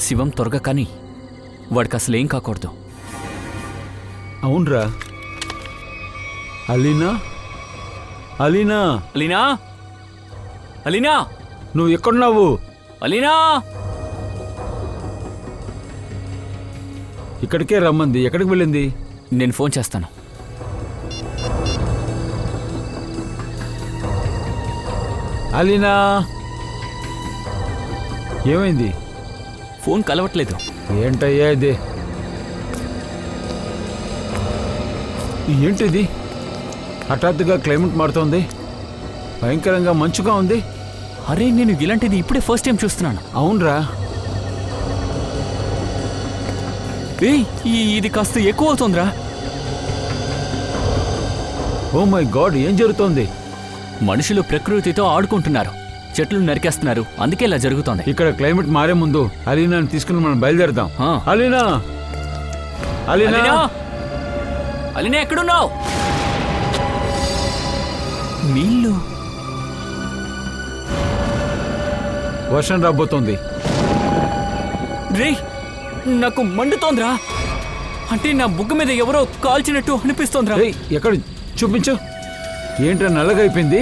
శివం త్వరగా కానీ వాడికి అసలేం కాకూడదు. అవునరా. అలీనా, అలీనా, అలీనా, అలీనా, నువ్వు ఎక్కడున్నావు? అలీనా, ఇక్కడికే రమ్మంది. ఎక్కడికి వెళ్ళింది? నేను ఫోన్ చేస్తాను. అలీనా, ఏమైంది? ఫోన్ కలవట్లేదు. ఏంటయ్యా ఇది? ఏంటిది? హఠాత్తుగా క్లైమేట్ మారుతోంది, భయంకరంగా మంచుగా ఉంది. అరే, నేను ఇలాంటిది ఇప్పుడే ఫస్ట్ టైం చూస్తున్నాను. అవునరా. ఇది కాస్త ఎక్కువ అవుతుందిరా. ఓ మై గాడ్, ఏం జరుగుతోంది? మనుషులు ప్రకృతితో ఆడుకుంటున్నారు, చెట్లు నరికేస్తున్నారు, అందుకే ఇలా జరుగుతోంది. ఇక్కడ క్లైమేట్ మారే ముందు అలీనాని తీసుకుని మనం బయలుదేరదాం. అలీనా, అలీనా, అలీనా, ఎక్కడున్నావు? నీళ్ళు. వర్షం రాబోతోంది. రే, నాకు మండుతోందిరా. అంటే నా బుగ్గ మీద ఎవరో కాల్చినట్టు అనిపిస్తోందిరా. ఎక్కడ చూపించు. ఏంట్రా నల్లగా అయిపోయింది?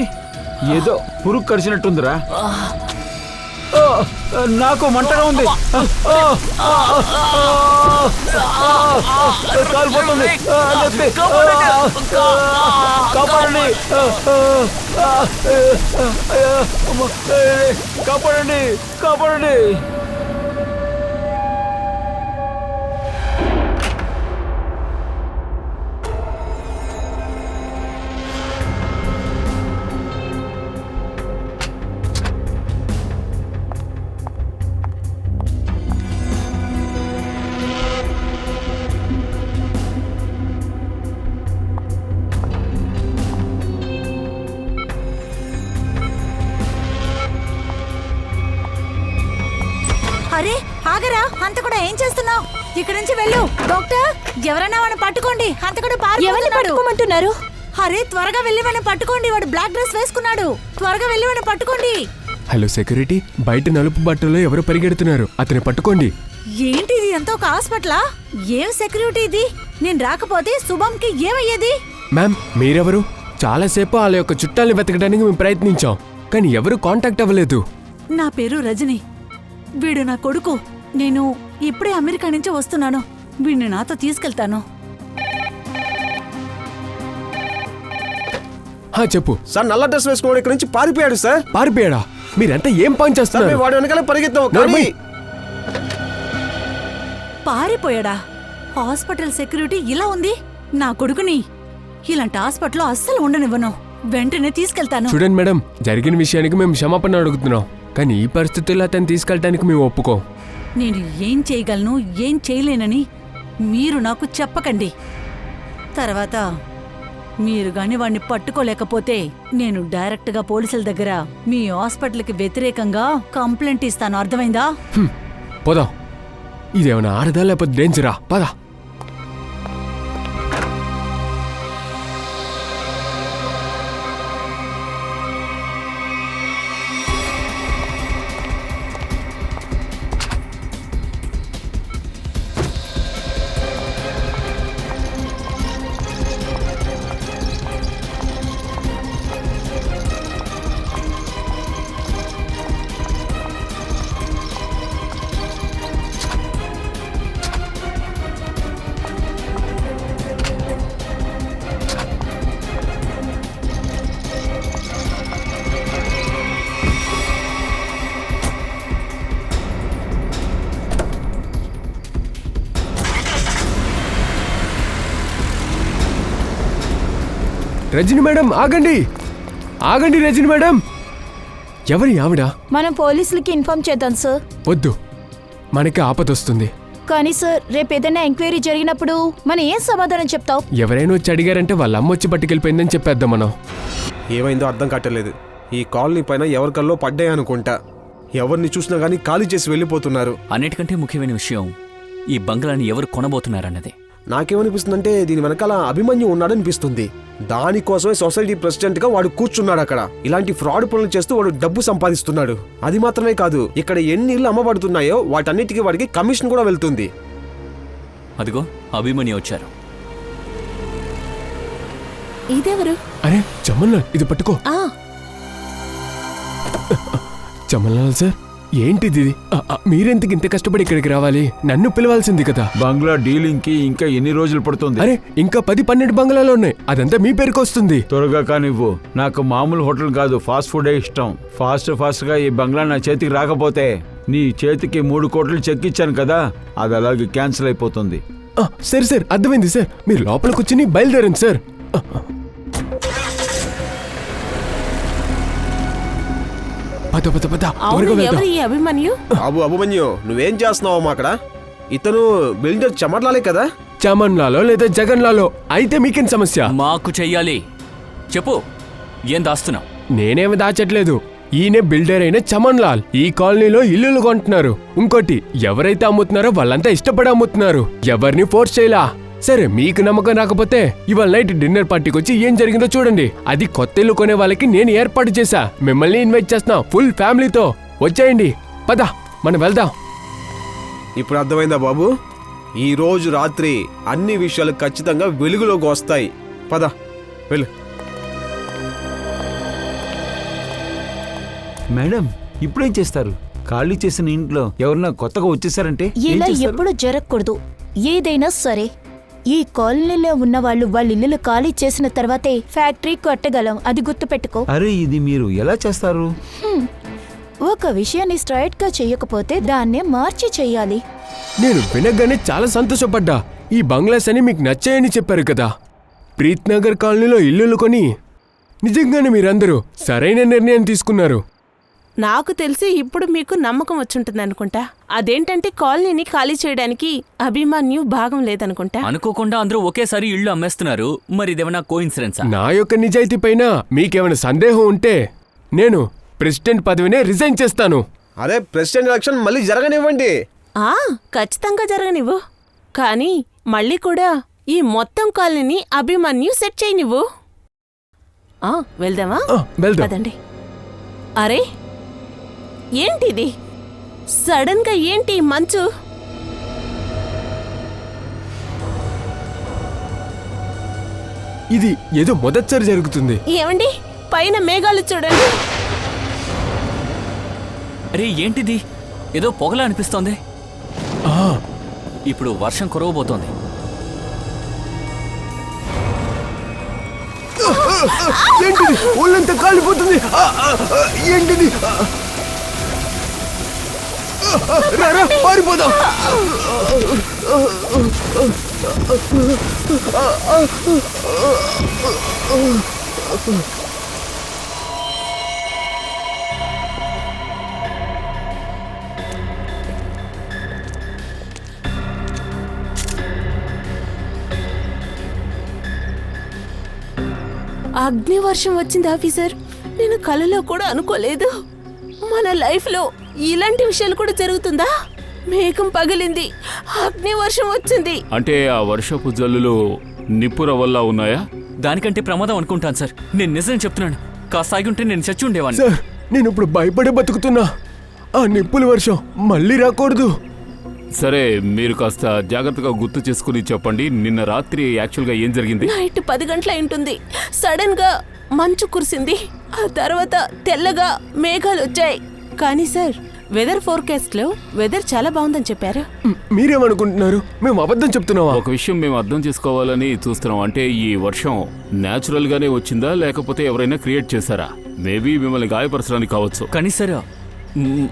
ఏదో పురుగు కరిచినట్టుందిరా. నాకు మంటగా ఉంది. కాలిపోతుంది. కాపాడండి, కాపాడండి, కాపాడండి. అరే ఆగరా, అంత కూడా ఏం చేస్తున్నావు? ఇక్కడి నుంచి వెళ్ళు. డాక్టర్, ఎవరైనా వాడిని పట్టుకోండి. అంత కూడా పట్టుకోమంటున్నారు. అరే త్వరగా వెళ్ళి వాడిని పట్టుకోండి. వాడు బ్లాక్ డ్రెస్ వేసుకున్నాడు. త్వరగా వెళ్ళి వాడిని పట్టుకోండి. హలో సెక్యూరిటీ, బయట నలుపు బట్టలో ఎవరు పరిగెడుతున్నారు, అతన్ని పట్టుకోండి. ఏంటిది? ఎంత ఒక హాస్పిటలా? ఏం సెక్యూరిటీ ఇది? నేను రాకపోతే శుభంకి ఏమయ్యేది? మ్యామ్, మీరెవరు? చాలాసేపు వాళ్ళ యొక్క చుట్టాల్ని వెతకడానికి మేము ప్రయత్నించాం, కానీ ఎవరు కాంటాక్ట్ అవ్వలేదు. నా పేరు రజని. వీడు నా కొడుకు. నేను ఇప్పుడే అమెరికా నుంచి వస్తున్నాను. వీడిని నాతో తీసుకెళ్తాను. చెప్పు సార్. నల్ల డ్రెస్ వేసుకోవడం ఇక్కడ నుంచి పారిపోయాడు సార్. పారిపోయాడా? మీరంతా ఏం పని చేస్తున్నారు? వాడు వెనకాల పరిగెత్తాం. పారిపోయాడా? హాస్పిటల్ సెక్యూరిటీ ఇలా ఉంది. నా కొడుకుని ఇలాంటి హాస్పిటల్లో అస్సలు ఉండనివ్వను. వెంటనే తీసుకెళ్తాను. చూడండి మేడం, జరిగిన విషయానికి మేము క్షమాపణ అడుగుతున్నాం, కానీ ఈ పరిస్థితుల్లో అతన్ని తీసుకెళ్ళడానికి మేము ఒప్పుకోం. నేను ఏం చేయగలను, ఏం చేయలేనని మీరు నాకు చెప్పకండి. తర్వాత మీరు గాని వాణ్ణి పట్టుకోలేకపోతే నేను డైరెక్ట్గా పోలీసుల దగ్గర మీ హాస్పిటల్కి వ్యతిరేకంగా కంప్లైంట్ ఇస్తాను. అర్థమైందా? పోదాం. ఇదేమన్నా ఆడదా లేకపోతే డేంజరా? పదా. రజని మేడం, ఆగండి, ఆగండి. రజని మేడం, ఎవరి ఆవిడ? మనం పోలీసులకి ఇన్ఫార్మ్ చేద్దాం సార్. వద్దు, మనకి ఆపదొస్తుంది. కానీ సార్, రేపు ఏదైనా ఎంక్వైరీ జరిగినప్పుడు మనం ఏం సమాధానం చెప్తావు? ఎవరైనా వచ్చి అడిగారంటే వాళ్ళ అమ్మ వచ్చి పట్టుకెళ్ళిపోయిందని చెప్పేద్దాం మనం. ఏమైందో అర్థం కావట్లేదు. ఈ కాలనీ పైన ఎవరికల్లో పడ్డాయనుకుంటా. ఎవరిని చూసినా గానీ ఖాళీ చేసి వెళ్ళిపోతున్నారు. అన్నిటికంటే ముఖ్యమైన విషయం, ఈ బంగ్లాని ఎవరు కొనబోతున్నారన్నదే. నాకేమనిపిస్తుందంటే దీని వెనకాల అభిమన్యు ఉన్నాడనిపిస్తుంది. దానికోసమే సొసైటీ ప్రెసిడెంట్ గా వాడు కూర్చున్నాడు అక్కడ. ఇలాంటి ఫ్రాడ్ పనులు చేస్తూ వాడు డబ్బు సంపాదిస్తున్నాడు. అది మాత్రమే కాదు, ఇక్కడ ఎన్ని ఇళ్ళు అమ్మబడుతున్నాయో వాటన్నిటికీ వాడికి కమిషన్ కూడా వెళ్తుంది. అదిగో అభిమన్యు వచ్చారు. ఇదెవరు? అరే చమన్లాల్, ఇది పట్టుకో. చమన్లాల్ సార్, ఏంటిది ఇది? మీరెందుకు ఇంత కష్టపడి ఇక్కడికి రావాలి? నన్ను పిలవాల్సింది కదా. బంగ్లా డీలింగ్ కి ఇంకా ఎన్ని రోజులు పడుతుంది? అరే ఇంకా 10-12 బంగ్లాలు ఉన్నాయి, అదంతా మీ పేరుకు వస్తుంది. త్వరగా కానివ్వు. నాకు మామూలు హోటల్ కాదు, ఫాస్ట్ ఫుడే ఇష్టం. ఫాస్ట్ గా ఈ బంగ్లా నా చేతికి రాకపోతే నీ చేతికి 3 కోట్లు చెక్ ఇచ్చాను కదా, అది అలాగే క్యాన్సిల్ అయిపోతుంది. సరే సార్, అర్థమైంది సార్. మీరు లోపల కూర్చుని బయలుదేరండి సార్. పద పద పద, త్వరగా వెళ్దాం. అభిమన్యు? అభిమన్యు, నువ్వేం చేస్తున్నావు అక్కడ? ఇతను బిల్డర్ చమట్లాలే కదా? చమన్లాలో లేదా జగన్లాలో అయితే మీకేం సమస్య? మాకు చెయ్యాలి. చెప్పు, ఏం దాస్తున్నావు? నేనేమి దాచట్లేదు. ఈయనే బిల్డర్ అయిన చమన్లాల్. ఈ కాలనీలో ఇల్లులు కొంటున్నారు. ఇంకోటి, ఎవరైతే అమ్ముతున్నారో వాళ్ళంతా ఇష్టపడి అమ్ముతున్నారు. ఎవరిని ఫోర్స్ చేయలా. సరే, మీకు నమ్మకం రాకపోతే ఇవాళ నైట్ డిన్నర్ పార్టీకి వచ్చి ఏం జరిగిందో చూడండి. అది కొత్త ఇల్లు కొనే వాళ్ళకి నేను ఏర్పాటు చేశా. మిమ్మల్ని ఇన్వైట్ చేస్తున్నా, ఫుల్ ఫ్యామిలీతో వచ్చేయండి. పద, మనం వెళ్దాం. ఇప్పుడు అర్థమైందా బాబు? ఈ రోజు రాత్రి అన్ని విషయాలు ఖచ్చితంగా వెలుగులోకి వస్తాయి. పద వెళ్ళు. మేడం, ఇప్పుడేం చేస్తారు? ఖాళీ చేసిన ఇంట్లో ఎవరన్నా కొత్తగా వచ్చేసారంటే ఏం ఇలా చేస్తారు? ఎప్పుడు జరగకూడదు. ఏదైనా సరే, ఈ కాలనీలో ఉన్న వాళ్ళు వాళ్ళ ఇల్లులు ఖాళీ చేసిన తర్వాతే ఫ్యాక్టరీ కట్టగలం. అది గుర్తుపెట్టుకో. అరే, ఇది మీరు ఎలా చేస్తారు? ఒక విషయాన్ని స్ట్రైట్ గా చెయ్యకపోతే దాన్నే మార్చి చెయ్యాలి. నేను వినగానే చాలా సంతోషపడ్డా. ఈ బంగ్లాస్ అని మీకు నచ్చాయని చెప్పారు కదా. ప్రీత్ నగర్ కాలనీలో ఇల్లులు కొని నిజంగానే మీరందరూ సరైన నిర్ణయం తీసుకున్నారు. నాకు తెలిసి ఇప్పుడు మీకు నమ్మకం వచ్చుంటుంది అనుకుంటా. అదేంటంటే కాలనీని ఖాళీ చేయడానికి అభిమన్యు భాగం లేదనుకుంటా. అనుకోకుండా అందరూ ఒకేసారి ఇళ్ళు అమ్మేస్తున్నారు. మరి ఇదేమన్నా కోఇన్సిడెన్సా? నా యొక్క నిజాయితీ పైన మీకేమైనా సందేహం ఉంటే నేను ప్రెసిడెంట్ పదవినే రిజైన్ చేస్తాను. అదే ప్రెసిడెంట్ ఎలక్షన్ మళ్ళీ జరగనివ్వండి. ఖచ్చితంగా జరగనివ్వు. కానీ మళ్ళీ కూడా ఈ మొత్తం కాలనీని అభిమన్యు సెట్ చేయనివ్వు. వెళ్దామా? వెళ్దాం. పదండి. అరే, ఏంటిది? సడన్ గా ఏంటి ఈ మంచు? ఇది ఏదో మొదటిసారి జరుగుతుంది. ఏమండి, పైన మేఘాలు చూడండి. అరే ఏంటిది? ఏదో పొగలా అనిపిస్తోంది. ఇప్పుడు వర్షం కురవబోతోంది. ఏంటిది? ఒళ్ళంతా కాలిపోతుంది. ఏంటిది? రారా, పారిపోదాం. అగ్నివర్షం వచ్చింది ఆఫీసర్. నేను కలలో కూడా అనుకోలేదు. మన లైఫ్లో ఇలాంటి విషయాలు కూడా జరుగుతుందా? మేఘం పగిలింది, అగ్నివర్షం వచ్చింది. అంటే ఆ వర్షపు జల్లులు నిప్పుర వల్ల ఉన్నాయా? దానికంటే ప్రమాదం అనుకుంటాను సార్. నేను నిజం చెప్తున్నాను. కాస్త ఆగి ఉంటే నేను చచ్చి ఉండేవాడిని. సార్, నేను ఇప్పుడు భయపడే బతుకుతున్నా. ఆ నిప్పుల వర్షం మళ్ళీ రాకూడదు. సరే, మీరు కాస్త జాగ్రత్తగా గుర్తు చేసుకుని చెప్పండి. నిన్న రాత్రి యాక్చువల్గా ఏం జరిగింది? నైట్ 10 గంటల అయింటుంది. సడన్ గా మంచు కురిసింది. ఆ తర్వాత తెల్లగా మేఘాలు వచ్చాయి. కానీ సార్, వెదర్ ఫోర్కాస్ట్ లో వెదర్ చాలా బాగుందని చెప్పారు. మీరేమనుకుంటున్నారు? మేము అబద్ధం చెప్తున్నావా? ఒక విషయం మేము అర్థం చేసుకోవాలని చూస్తున్నాం. అంటే ఈ వర్షం న్యాచురల్ గానే వచ్చిందా, లేకపోతే ఎవరైనా క్రియేట్ చేశారా? మేబీ మిమ్మల్ని గాయపరచడానికి కావచ్చు. కానీ సార్,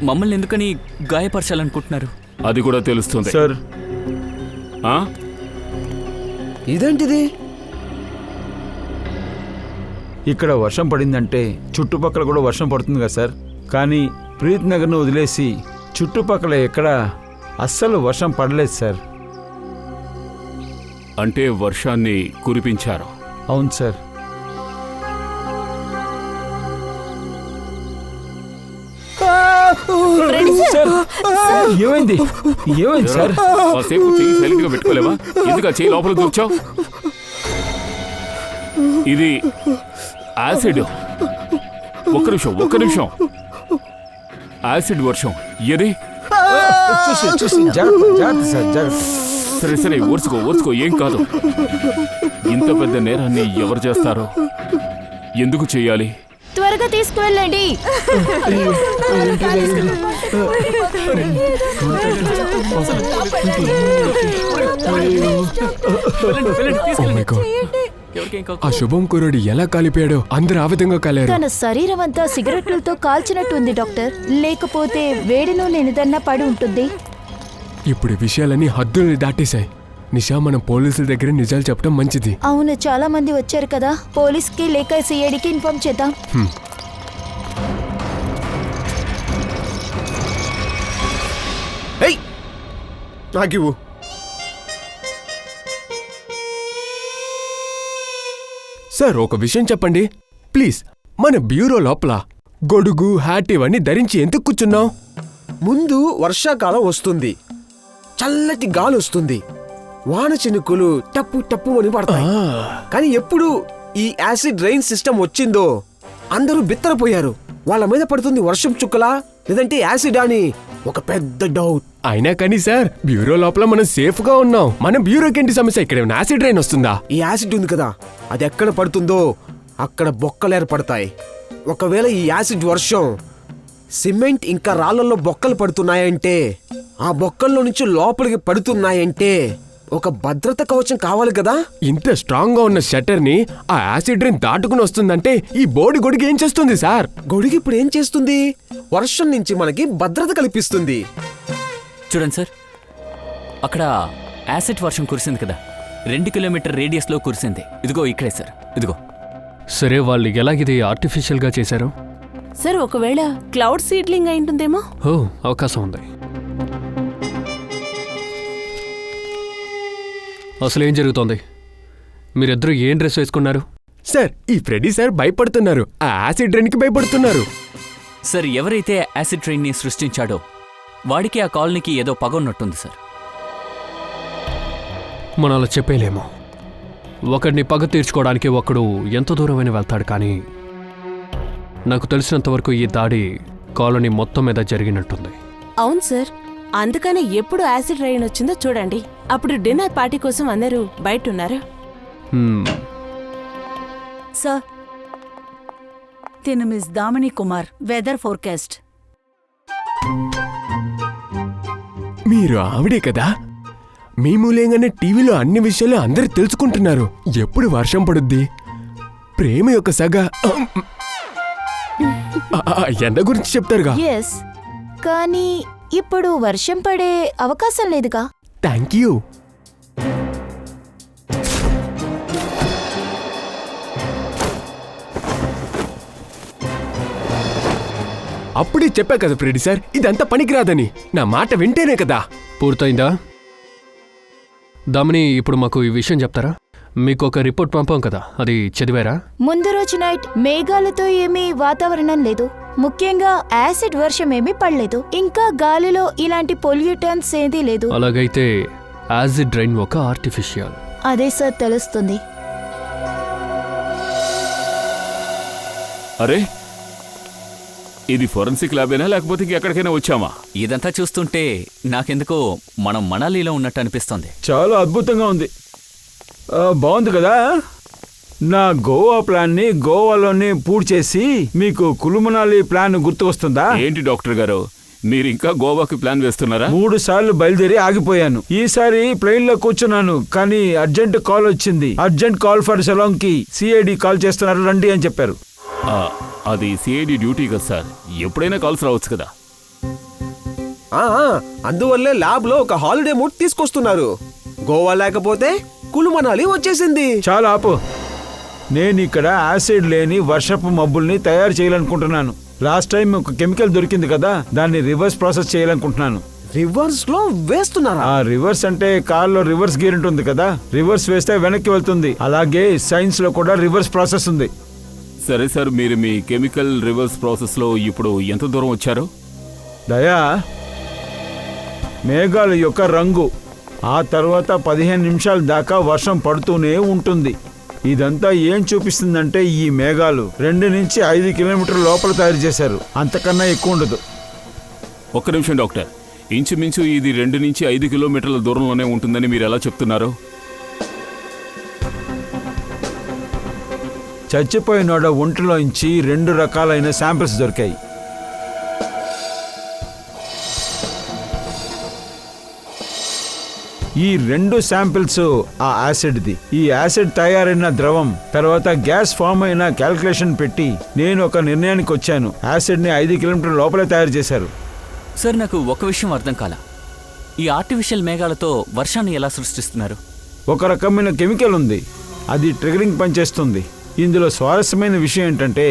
మమ్మల్ని ఎందుకని గాయపరచాలనుకుంటున్నారు? అది కూడా తెలుస్తుంది సార్. ఇదేంటిది? ఇక్కడ వర్షం పడిందంటే చుట్టుపక్కల కూడా వర్షం పడుతుంది కదా సార్. కానీ ప్రీత్ నగర్ను వదిలేసి చుట్టుపక్కల ఎక్కడ అస్సలు వర్షం పడలేదు సార్. అంటే వర్షాన్ని కురిపించారు. అవును సార్. రండి సార్. సార్ ఏమైంది ఏమైంది సార్? కాసేపు చెయ్యి సైలెంట్ గా పెట్టుకోలేవా? ఎందుకు ఆ చెయ్యి లోపల దూర్చావు? ఇది యాసిడ్. ఒక్క నిమిషం. యాసిడ్ వర్షం. ఏది? చూసి జాగ్రత్త సార్, జాగ్రత్త. సరే ఓర్చుకో, ఏం కాదు. ఇంత పెద్ద నేరాన్ని ఎవరు చేస్తారో, ఎందుకు చేయాలి? త్వరగా తీసుకువెళ్ళండి. Oh my God. ఆ శుభం కుర్రాడు ఎలా కాలిపోయాడో అందరూ ఆ విధంగా కాలేరు. తన శరీరం అంతా సిగరెట్లతో కాల్చినట్టుంది డాక్టర్. లేకపోతే వేడిలో లేనిదన్నా పడి ఉంటుంది. ఇప్పుడు ఈ విషయాలన్నీ హద్దుల్ని దాటేశాయి. నిషా, మనం పోలీసుల దగ్గర నిజాలు చెప్పడం మంచిది. అవును, చాలా మంది వచ్చారు కదా. పోలీస్కి లేక సిఐడికి ఇన్ఫార్మ్ చేద్దాం. నాకివ్వు. సార్, ఒక విషయం చెప్పండి ప్లీజ్. మన బ్యూరో లోపల గొడుగు, హ్యాట్ ఇవన్నీ ధరించి ఎందుకు కూర్చున్నావు? ముందు వర్షాకాలం వస్తుంది, చల్లటి గాలి వస్తుంది, వాన చినుకులు టప్పు టప్పు అని పడతాయి. కానీ ఎప్పుడు ఈ యాసిడ్ రైన్ సిస్టమ్ వచ్చిందో అందరూ బిత్తరపోయారు. వాళ్ళ మీద పడుతుంది వర్షం చుక్కలా లేదంటే యాసిడ్ అని ఒక పెద్ద డౌట్. అయినా కానీ సార్, బ్యూరో లోపల మనం సేఫ్ గా ఉన్నాం. మన బ్యూరోకి ఏంటి సమస్య? ఇక్కడ ఏమైనా యాసిడ్ రైన్ వస్తుందా? ఈ యాసిడ్ ఉంది కదా, అది ఎక్కడ పడుతుందో అక్కడ బొక్కలు ఏర్పడతాయి. ఒకవేళ ఈ యాసిడ్ వర్షం సిమెంట్ ఇంకా రాళ్లలో బొక్కలు పడుతున్నాయంటే, ఆ బొక్కల్లో నుంచి లోపలికి పడుతున్నాయంటే ఒక భద్రత కవచం కావాలి కదా. ఇంత స్ట్రాంగ్ గా ఉన్న షట్టర్ ని ఆ యాసిడ్ రైన్ దాటుకుని వస్తుందంటే ఈ బోర్డు గొడుగు ఏం చేస్తుంది సార్? గొడుగు ఇప్పుడు ఏం చేస్తుంది? వర్షం నుంచి మనకి భద్రత కల్పిస్తుంది. చూడండి సార్, అక్కడ యాసిడ్ వర్షం కురిసింది కదా, 2 కిలోమీటర్ రేడియస్ లో కురిసింది. ఇదిగో ఇక్కడే సార్, ఇదిగో. సరే, వాళ్ళు ఎలాగిది ఆర్టిఫిషియల్ గా చేశారు? సార్, ఒకవేళ క్లౌడ్ సీడ్లింగ్ అయి ఉంటుందేమో. ఓ, అవకాశం ఉంది. అసలు ఏం జరుగుతోంది? మీరిద్దరూ ఏం డ్రెస్ వేసుకున్నారు? సార్, ఈ ఫ్రెడీ సార్ భయపడుతున్నారు. ఆ యాసిడ్ రైన్ కి భయపడుతున్నారు. సార్, ఎవరైతే యాసిడ్ ట్రైన్ని సృష్టించాడో వాడికి ఆ కాలనీకి ఏదో పగ ఉన్నట్టుంది సార్. మనం అలా చెప్పేలేమో. ఒకడిని పగ తీర్చుకోవడానికి ఒకడు ఎంత దూరమైనా వెళ్తాడు, కానీ నాకు తెలిసినంతవరకు ఈ దాడి కాలనీ మొత్తం మీద జరిగినట్టుంది. అవును సార్, అందుకనే ఎప్పుడు యాసిడ్ రైన్ వచ్చిందో చూడండి. అప్పుడు డిన్నర్ పార్టీ కోసం అందరూ బయట ఉన్నారు. సార్, తిను miss Damini Kumar, weather forecast. మీరు ఆవిడే కదా? మీ మూలంగానే టీవీలో అన్ని విషయాలు అందరూ తెలుసుకుంటున్నారు. ఎప్పుడు వర్షం పడుద్ది, ప్రేమ యొక్క సగ ఎండ గురించి చెప్తారుగా. ఎస్, కానీ ఇప్పుడు వర్షం పడే అవకాశం లేదుగా. Thank you. అప్పుడే చెప్పా కదా ఫ్రెడీ సార్, ఇదంతా పనికిరాదని. నా మాట వింటేనే కదా. పూర్తయిందా? దామిని, ఇప్పుడు మాకు ఈ విషయం చెప్తారా? మీకు ఒక రిపోర్ట్ పంపాం కదా, అది చదివారా? ముందు రోజు నైట్ మేఘాలతో ఏమీ వాతావరణం లేదు. ముఖ్యంగా యాసిడ్ వర్షం ఏమీ పడలేదు. ఇంకా గాలిలో ఇలాంటి పొల్యూటన్స్ ఏదీ లేదు. అలాగైతే యాసిడ్ రైన్ ఒక ఆర్టిఫిషియల్. అదే సార్ తెలుస్తుంది. అరే, ఇది ఫోరెన్సిక్ ల్యాబేనా లేకపోతే ఎక్కడికైనా వచ్చామా? ఇదంతా చూస్తుంటే నాకెందుకో మనం మనాలిలో ఉన్నట్టు అనిపిస్తోంది. చాలా అద్భుతంగా ఉంది. బాగుంది కదా. నా గోవా ప్లాన్ని గోవాలోనే పూర్తి చేసి మీకు కులుమనాలి ప్లాన్ గుర్తుకొస్తుందా? ఏంటి డాక్టర్ గారు, మీరు ఇంకా గోవాకి ప్లాన్ వేస్తున్నారా? 3 సార్లు బయలుదేరి ఆగిపోయాను. ఈసారి ప్లేన్ లో కూర్చున్నాను, కానీ అర్జెంట్ కాల్ వచ్చింది. అర్జెంట్ కాల్ ఫర్ సెలాంగ్ కి సిఐడి కాల్ చేస్తున్నారు, రండి అని చెప్పారు. అది సిఐడి డ్యూటీ కదా సార్, ఎప్పుడైనా కాల్స్ రావచ్చు కదా. అందువల్లే ల్యాబ్ లో ఒక హాలిడే మూడ్ తీసుకొస్తున్నారు. గోవా లేకపోతే కులుమనాలి వచ్చేసింది. చాలా ఆపు. నేను ఇక్కడ యాసిడ్ లేని వర్షపు మబ్బుల్ని తయారు చేయాలనుకుంటున్నాను. లాస్ట్ టైం ఒక కెమికల్ దొరికింది కదా, దాన్ని రివర్స్ ప్రాసెస్ చేయాలనుకుంటున్నాను. రివర్స్ లో వేస్తున్నారా? రివర్స్ అంటే కార్లో రివర్స్ గేర్ ఉంటుంది కదా, రివర్స్ వేస్తే వెనక్కి వెళ్తుంది. అలాగే సైన్స్ లో కూడా రివర్స్ ప్రాసెస్ ఉంది. సరే సార్, మీరు మీ కెమికల్ రివర్స్ ప్రాసెస్ లో ఇప్పుడు ఎంత దూరం వచ్చారు? దయా, మేఘాల యొక్క రంగు. ఆ తర్వాత 15 నిమిషాల దాకా వర్షం పడుతూనే ఉంటుంది. ఇదంతా ఏం చూపిస్తుందంటే ఈ మేఘాలు 2 నుంచి 5 కిలోమీటర్ల లోపల తయారు చేశారు, అంతకన్నా ఎక్కువ ఉండదు. ఒక్క నిమిషం డాక్టర్, ఇంచుమించు ఇది 2 నుంచి 5 కిలోమీటర్ల దూరంలోనే ఉంటుందని మీరు ఎలా చెప్తున్నారు? చచ్చిపోయినోడ ఒంటిలోంచి 2 రకాలైన శాంపిల్స్ దొరికాయి. ఈ 2 శాంపిల్స్ ఆ యాసిడ్ది. ఈ యాసిడ్ తయారైన ద్రవం తర్వాత గ్యాస్ ఫామ్ అయిన క్యాల్కులేషన్ పెట్టి నేను ఒక నిర్ణయానికి వచ్చాను. యాసిడ్ని 5 కిలోమీటర్ల లోపలే తయారు చేశారు. సార్, నాకు ఒక విషయం అర్థం కాల. ఈ ఆర్టిఫిషియల్ మేఘాలతో వర్షాన్ని ఎలా సృష్టిస్తున్నారు? ఒక రకమైన కెమికల్ ఉంది, అది ట్రిగరింగ్ పనిచేస్తుంది. ఇందులో స్వారస్యమైన విషయం ఏంటంటే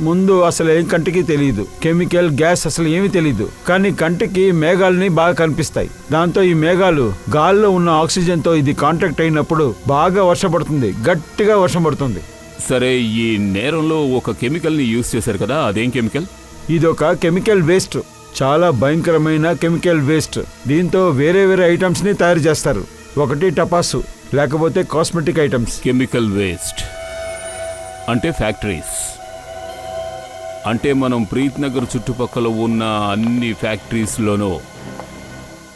ముందు అసలు ఏం కంటికి తెలియదు, కెమికల్ గ్యాస్ అసలు ఏమీ తెలియదు. కానీ కంటికి మేఘాలని బాగా కనిపిస్తాయి. దాంతో ఈ మేఘాలు గాల్లో ఉన్న ఆక్సిజన్తో ఇది కాంటాక్ట్ అయినప్పుడు బాగా వర్షం పడుతుంది, గట్టిగా వర్షం పడుతుంది. సరే, ఈ నేరంలో ఒక కెమికల్ని యూజ్ చేశారు కదా, అదేం కెమికల్? ఇదొక కెమికల్ వేస్ట్, చాలా భయంకరమైన కెమికల్ వేస్ట్. దీంతో వేరే వేరే ఐటమ్స్ని తయారు చేస్తారు. ఒకటి టపాసు, లేకపోతే కాస్మెటిక్ ఐటమ్స్. కెమికల్ వేస్ట్ అంటే ఫ్యాక్టరీస్. అంటే మనం ప్రీత్ నగర్ చుట్టుపక్కల ఉన్న అన్ని ఫ్యాక్టరీస్లోనూ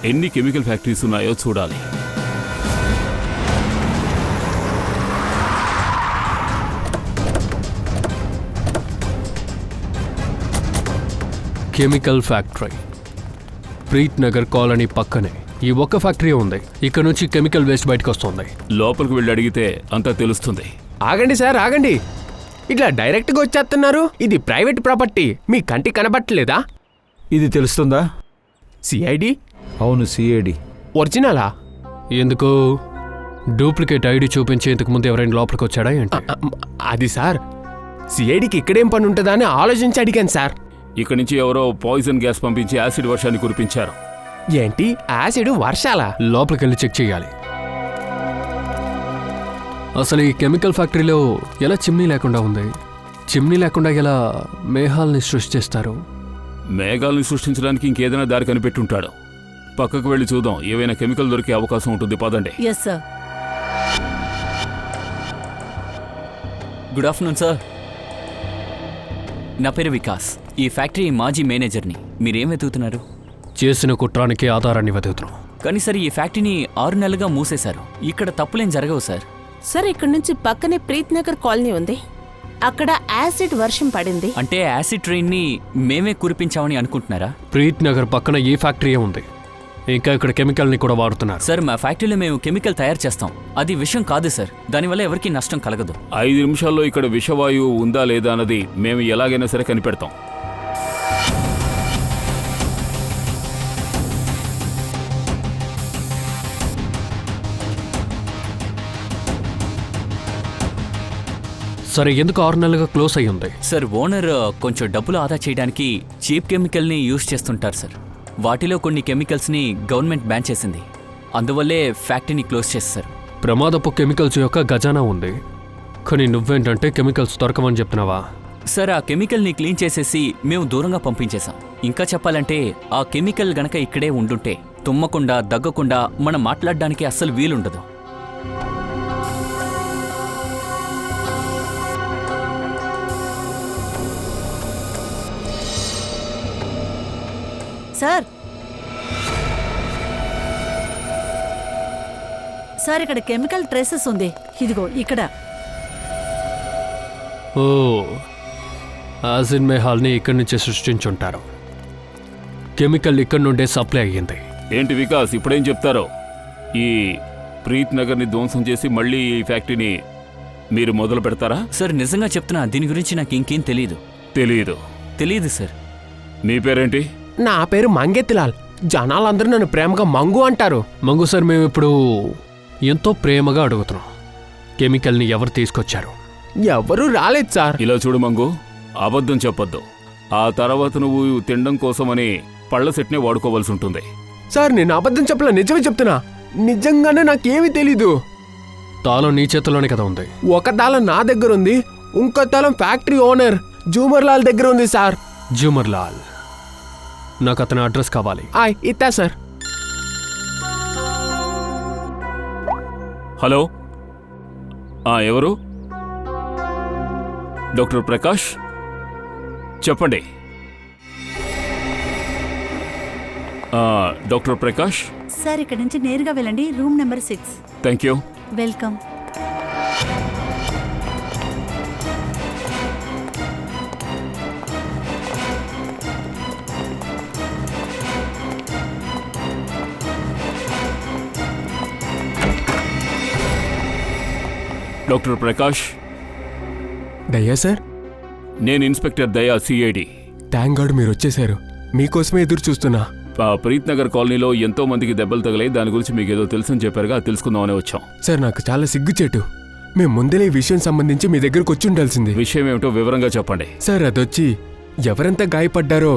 ఎన్ని కెమికల్ ఫ్యాక్టరీస్ ఉన్నాయో చూడాలి. Chemical factory Preet Nagar colony పక్కనే ఈ ఒక్క ఫ్యాక్టరీ ఉంది. ఇక్కడ నుంచి కెమికల్ వేస్ట్ బయటకు వస్తుంది. లోపలికి వెళ్ళి అడిగితే అంతా తెలుస్తుంది. ఆగండి సార్, ఆగండి. ఇట్లా డైరెక్ట్గా వచ్చేస్తున్నారు. ఇది ప్రైవేట్ ప్రాపర్టీ, మీ కంటికి కనబట్టలేదా? ఇది తెలుస్తుందా? సిఐడి? అవును, సిఐడి. ఒరిజినలా? ఎందుకు డూప్లికేట్ ఐడి చూపించి ఇంతకు ముందు ఎవరైనా లోపలికి వచ్చాడా ఏంటి? అది సార్, సిఐడికి ఇక్కడేం పని ఉంటుందా అని ఆలోచించి అడిగాను సార్. ఇక్కడి నుంచి ఎవరో పాయిజన్ గ్యాస్ పంపించి యాసిడ్ వర్షాన్ని కురిపించారు. ఏంటి యాసిడ్ వర్షాలా? లోపలికి వెళ్ళి చెక్ చేయాలి. అసలు ఈ కెమికల్ ఫ్యాక్టరీలో ఎలా చిమ్నీ లేకుండా ఉంది? చిమ్నీ లేకుండా ఎలా మేఘాలని సృష్టిస్తారు? మేఘాలను సృష్టించడానికి ఇంకేదైనా దారి కనిపెట్టుంటాడు. పక్కకు వెళ్ళి చూద్దాం, ఏవైనా కెమికల్ దొరికే అవకాశం ఉంటుంది. పదండి. Yes sir. Good afternoon sir. నా పేరు వికాస్, ఈ ఫ్యాక్టరీ మాజీ మేనేజర్ని. మీరేం వెతుకుతున్నారు? చేసిన కుట్రానికి ఆధారాన్ని వెతుకుతున్నాం. కానీ సార్, ఈ ఫ్యాక్టరీని 6 నెలలుగా మూసేశారు. ఇక్కడ తప్పులేం జరగవు సార్. సార్, ఇక్కడ నుంచి పక్కనే ప్రీత్ నగర్ కాలనీ ఉంది. అక్కడ యాసిడ్ వర్షం పడింది. అంటే యాసిడ్ ట్రైన్ని మేమే కురిపించామని అనుకుంటున్నారా? ప్రీత్ నగర్ పక్కన ఈ ఫ్యాక్టరీయే ఉంది. ఇంకా ఇక్కడ కెమికల్ని కూడా వాడుతున్నారు. సార్, మా ఫ్యాక్టరీలో మేము కెమికల్ తయారు చేస్తాం. అది విషయం కాదు సార్. దానివల్ల ఎవరికీ నష్టం కలగదు. 5 నిమిషాల్లో ఇక్కడ విషవాయువు ఉందా లేదా అన్నది మేము ఎలాగైనా సరే కనిపెడతాం. సరే, ఎందుకు 6 నెలలుగా క్లోజ్ అయ్యి ఉంది? సార్, ఓనర్ కొంచెం డబ్బులు ఆదా చేయడానికి చీప్ కెమికల్ని యూజ్ చేస్తుంటారు సార్. వాటిలో కొన్ని కెమికల్స్ని గవర్నమెంట్ బ్యాన్ చేసింది. అందువల్లే ఫ్యాక్టరీని క్లోజ్ చేస్తారు. ప్రమాదపు కెమికల్స్ యొక్క ఖజానా ఉంది. కానీ నువ్వేంటంటే కెమికల్స్ దొరకమని చెప్తున్నావా? సార్, ఆ కెమికల్ని క్లీన్ చేసేసి మేము దూరంగా పంపించేశాం. ఇంకా చెప్పాలంటే ఆ కెమికల్ గనక ఇక్కడే ఉండుంటే తుమ్మకుండా దగ్గకుండా మనం మాట్లాడడానికి అస్సలు వీలుండదు. సార్, సార్, ఇక్కడ కెమికల్ ట్రేసెస్ ఉంది. ఇదిగో ఇక్కడ. ఓ, యాసిడ్ మేఘాల్ని ఇక్కడి నుంచే సృష్టించుంటారు. కెమికల్ ఇక్కడి నుండే సప్లై అయ్యింది. ఏంటి వికాస్, ఇప్పుడేం చెప్తారో? ఈ ప్రీత్ నగర్ని ధ్వంసం చేసి మళ్ళీ ఈ ఫ్యాక్టరీని మీరు మొదలు పెడతారా? సార్, నిజంగా చెప్తున్నా, దీని గురించి నాకు ఇంకేం తెలియదు. తెలియదు సార్. మీ పేరేంటి? నా పేరు మంగెత్తిలాల్. జనాలందరూ నన్ను ప్రేమగా మంగు అంటారు. మంగు సార్, మేము ఇప్పుడు ఎంతో ప్రేమగా అడుగుతున్నాం, కెమికల్ని ఎవరు తీసుకొచ్చారు? ఎవరూ రాలేదు సార్. ఇలా చూడు మంగు, అబద్ధం చెప్పొద్దు. ఆ తర్వాత నువ్వు తినడం కోసమని పళ్ళ సెట్నే వాడుకోవాల్సి ఉంటుంది. సార్, నేను అబద్ధం చెప్పలే, నిజమే చెప్తున్నా. నిజంగానే నాకేమీ తెలీదు. తాళం నీ చేతిలోనే కదా ఉంది. ఒక తాళం నా దగ్గర ఉంది, ఇంకో తాళం ఫ్యాక్టరీ ఓనర్ జూమర్ లాల్ దగ్గర ఉంది సార్. జూమర్ లాల్, నాకు అతని అడ్రస్ కావాలి. ఇత్తా సార్. హలో, ఎవరు? డాక్టర్ ప్రకాష్ చెప్పండి. డాక్టర్ ప్రకాష్. సార్ ఇక్కడ నుంచి నేరుగా వెళ్ళండి, room number 6. Thank you. Welcome. Doctor Prakash. Daya sir? నేను inspector Daya, CID. Thank God మీరు వచ్చేశారు. మీకోసమే ఎదురు చూస్తున్నా. ప్రీత్ నగర్ కాలనీలో ఎంతో మందికి దెబ్బలు తగిలాయి. దాని గురించి మీకు ఏదో తెలుసని చెప్పారుగా, తెలుసుకుందామని వచ్చాం. సార్ నాకు చాలా సిగ్గుచేటు. మేము ముందే ఈ విషయం సంబంధించి మీ దగ్గరకు వచ్చి ఉండాల్సింది. విషయం ఏమిటో వివరంగా చెప్పండి. సార్ అదొచ్చి ఎవరంతా గాయపడ్డారో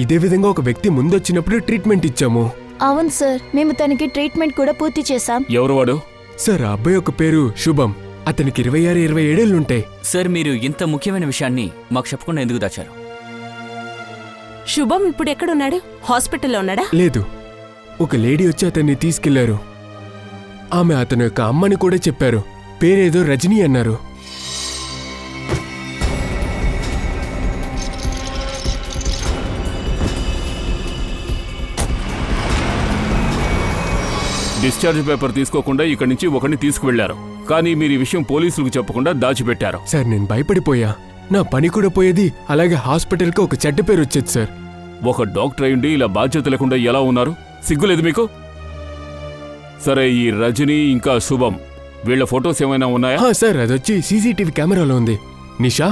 ఇదే విధంగా ఒక వ్యక్తి ముందొచ్చినప్పుడు ట్రీట్మెంట్ ఇచ్చాము. అవును సార్, మేము తనకి ట్రీట్మెంట్ కూడా పూర్తి చేశాం. ఎవరు వాడు? సార్ ఆ అబ్బాయి ఒక పేరు శుభం. అతనికి 26-27 ఏళ్ళుంటాయి. సార్ మీరు ఇంత ముఖ్యమైన విషయాన్ని మాకు చెప్పకుండా ఎందుకు దాచారు? శుభం ఇప్పుడు ఎక్కడున్నాడు? హాస్పిటల్లో ఉన్నాడా? లేదు, ఒక లేడీ వచ్చి అతన్ని తీసుకెళ్లారు. ఆమె అతని యొక్క అమ్మని కూడా చెప్పారు. పేరేదో రజనీ అన్నారు. డిశ్చార్జ్ పేపర్ తీసుకోకుండా ఇక్కడి నుంచి ఒకరిని తీసుకువెళ్లారు. కానీ మీరు ఈ విషయం పోలీసులకు చెప్పకుండా దాచిపెట్టారు. సార్ నేను భయపడిపోయా. నా పని కూడా పోయేది, అలాగే హాస్పిటల్కి ఒక చెడ్డ పేరు వచ్చేది సార్. ఒక డాక్టర్ అయ్యుండి ఇలా బాధ్యత లేకుండా ఎలా ఉన్నారు? సిగ్గులేదు మీకు? సరే, ఈ రజనీ ఇంకా శుభం వీళ్ళ ఫొటోస్ ఏమైనా ఉన్నాయా? సార్ అదొచ్చి సీసీటీవీ కెమెరాలో ఉంది. నిషా,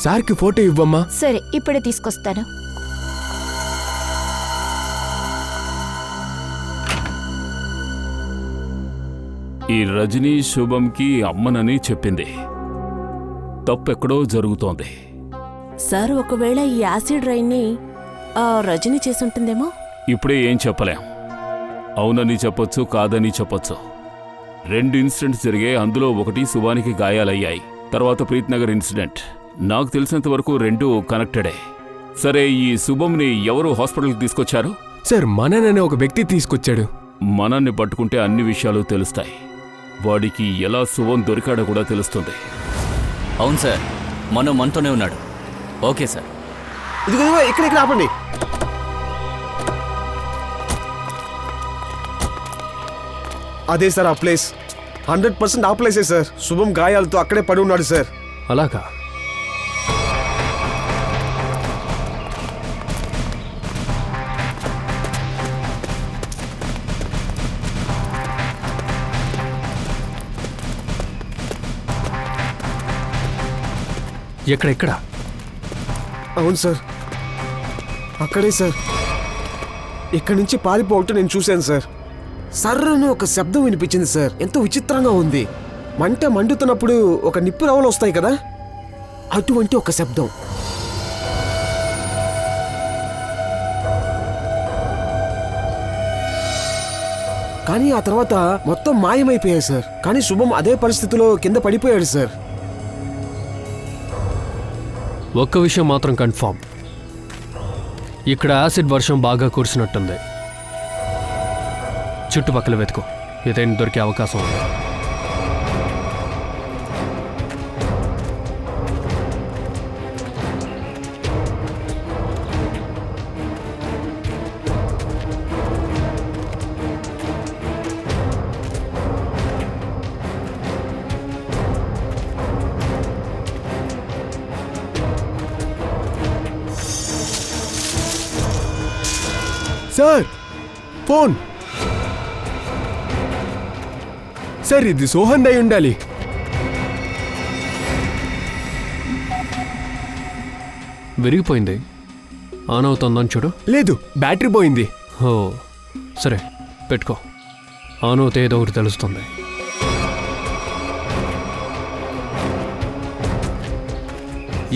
సార్కి ఫోటో ఇవ్వమ్మా. సరే, ఇప్పుడే తీసుకొస్తాను. ఈ రజనీ శుభంకి అమ్మనని చెప్పింది. తప్పెక్కడో జరుగుతోంది. సార్ ఒకవేళ ఈ యాసిడ్ రైన్ని రజని చేసుంటుందేమో. ఇప్పుడే ఏం చెప్పలేం. అవునని చెప్పొచ్చు, కాదని చెప్పొచ్చు. 2 ఇన్సిడెంట్స్ జరిగాయి. అందులో ఒకటి శుభానికి గాయాలయ్యాయి. తర్వాత ప్రీత్ నగర్ ఇన్సిడెంట్. నాకు తెలిసినంత వరకు 2 కనెక్టెడే. సరే, ఈ శుభంని ఎవరు హాస్పిటల్కి తీసుకొచ్చారు? సార్ మనన్ అనే ఒక వ్యక్తి తీసుకొచ్చాడు. మనల్ని పట్టుకుంటే అన్ని విషయాలు తెలుస్తాయి. వాడికి ఎలా శుభం దొరికాడో కూడా తెలుస్తుంది. అవును సార్, మనతోనే ఉన్నాడు. Okay sir. ఇదిగో ఇక్కడ ఆపండి. అదే సార్ ఆ ప్లేస్. 100% ఆ ప్లేసే సార్. శుభం గాయాలతో అక్కడే పడి ఉన్నాడు సార్. అలాగా? ఎక్కడ? అవును సార్, అక్కడే సార్. ఇక్కడి నుంచి పారిపోవటం నేను చూశాను సార్. సర్రని ఒక శబ్దం వినిపించింది సార్. ఎంతో విచిత్రంగా ఉంది. మంట మండుతున్నప్పుడు ఒక నిప్పు రవ్వలు వస్తాయి కదా, అటువంటి ఒక శబ్దం. కానీ ఆ తర్వాత మొత్తం మాయమైపోయాయి సార్. కానీ శుభం అదే పరిస్థితిలో కింద పడిపోయాడు సార్. ఒక్క విషయం మాత్రం కన్ఫర్మ్, ఇక్కడ యాసిడ్ వర్షం బాగా కురిసినట్టుంది. చుట్టుపక్కల వెతుకు, ఏదైనా దొరికే అవకాశం ఉంది. Sir phone. సార్ ఇది సోహన్ అయి ఉండాలి. విరిగిపోయింది. ఆన్ అవుతుందని చూడు. లేదు, బ్యాటరీ పోయింది. ఓ సరే, పెట్టుకో. ఆన్ అవుతే ఏదో ఒకటి తెలుస్తుంది.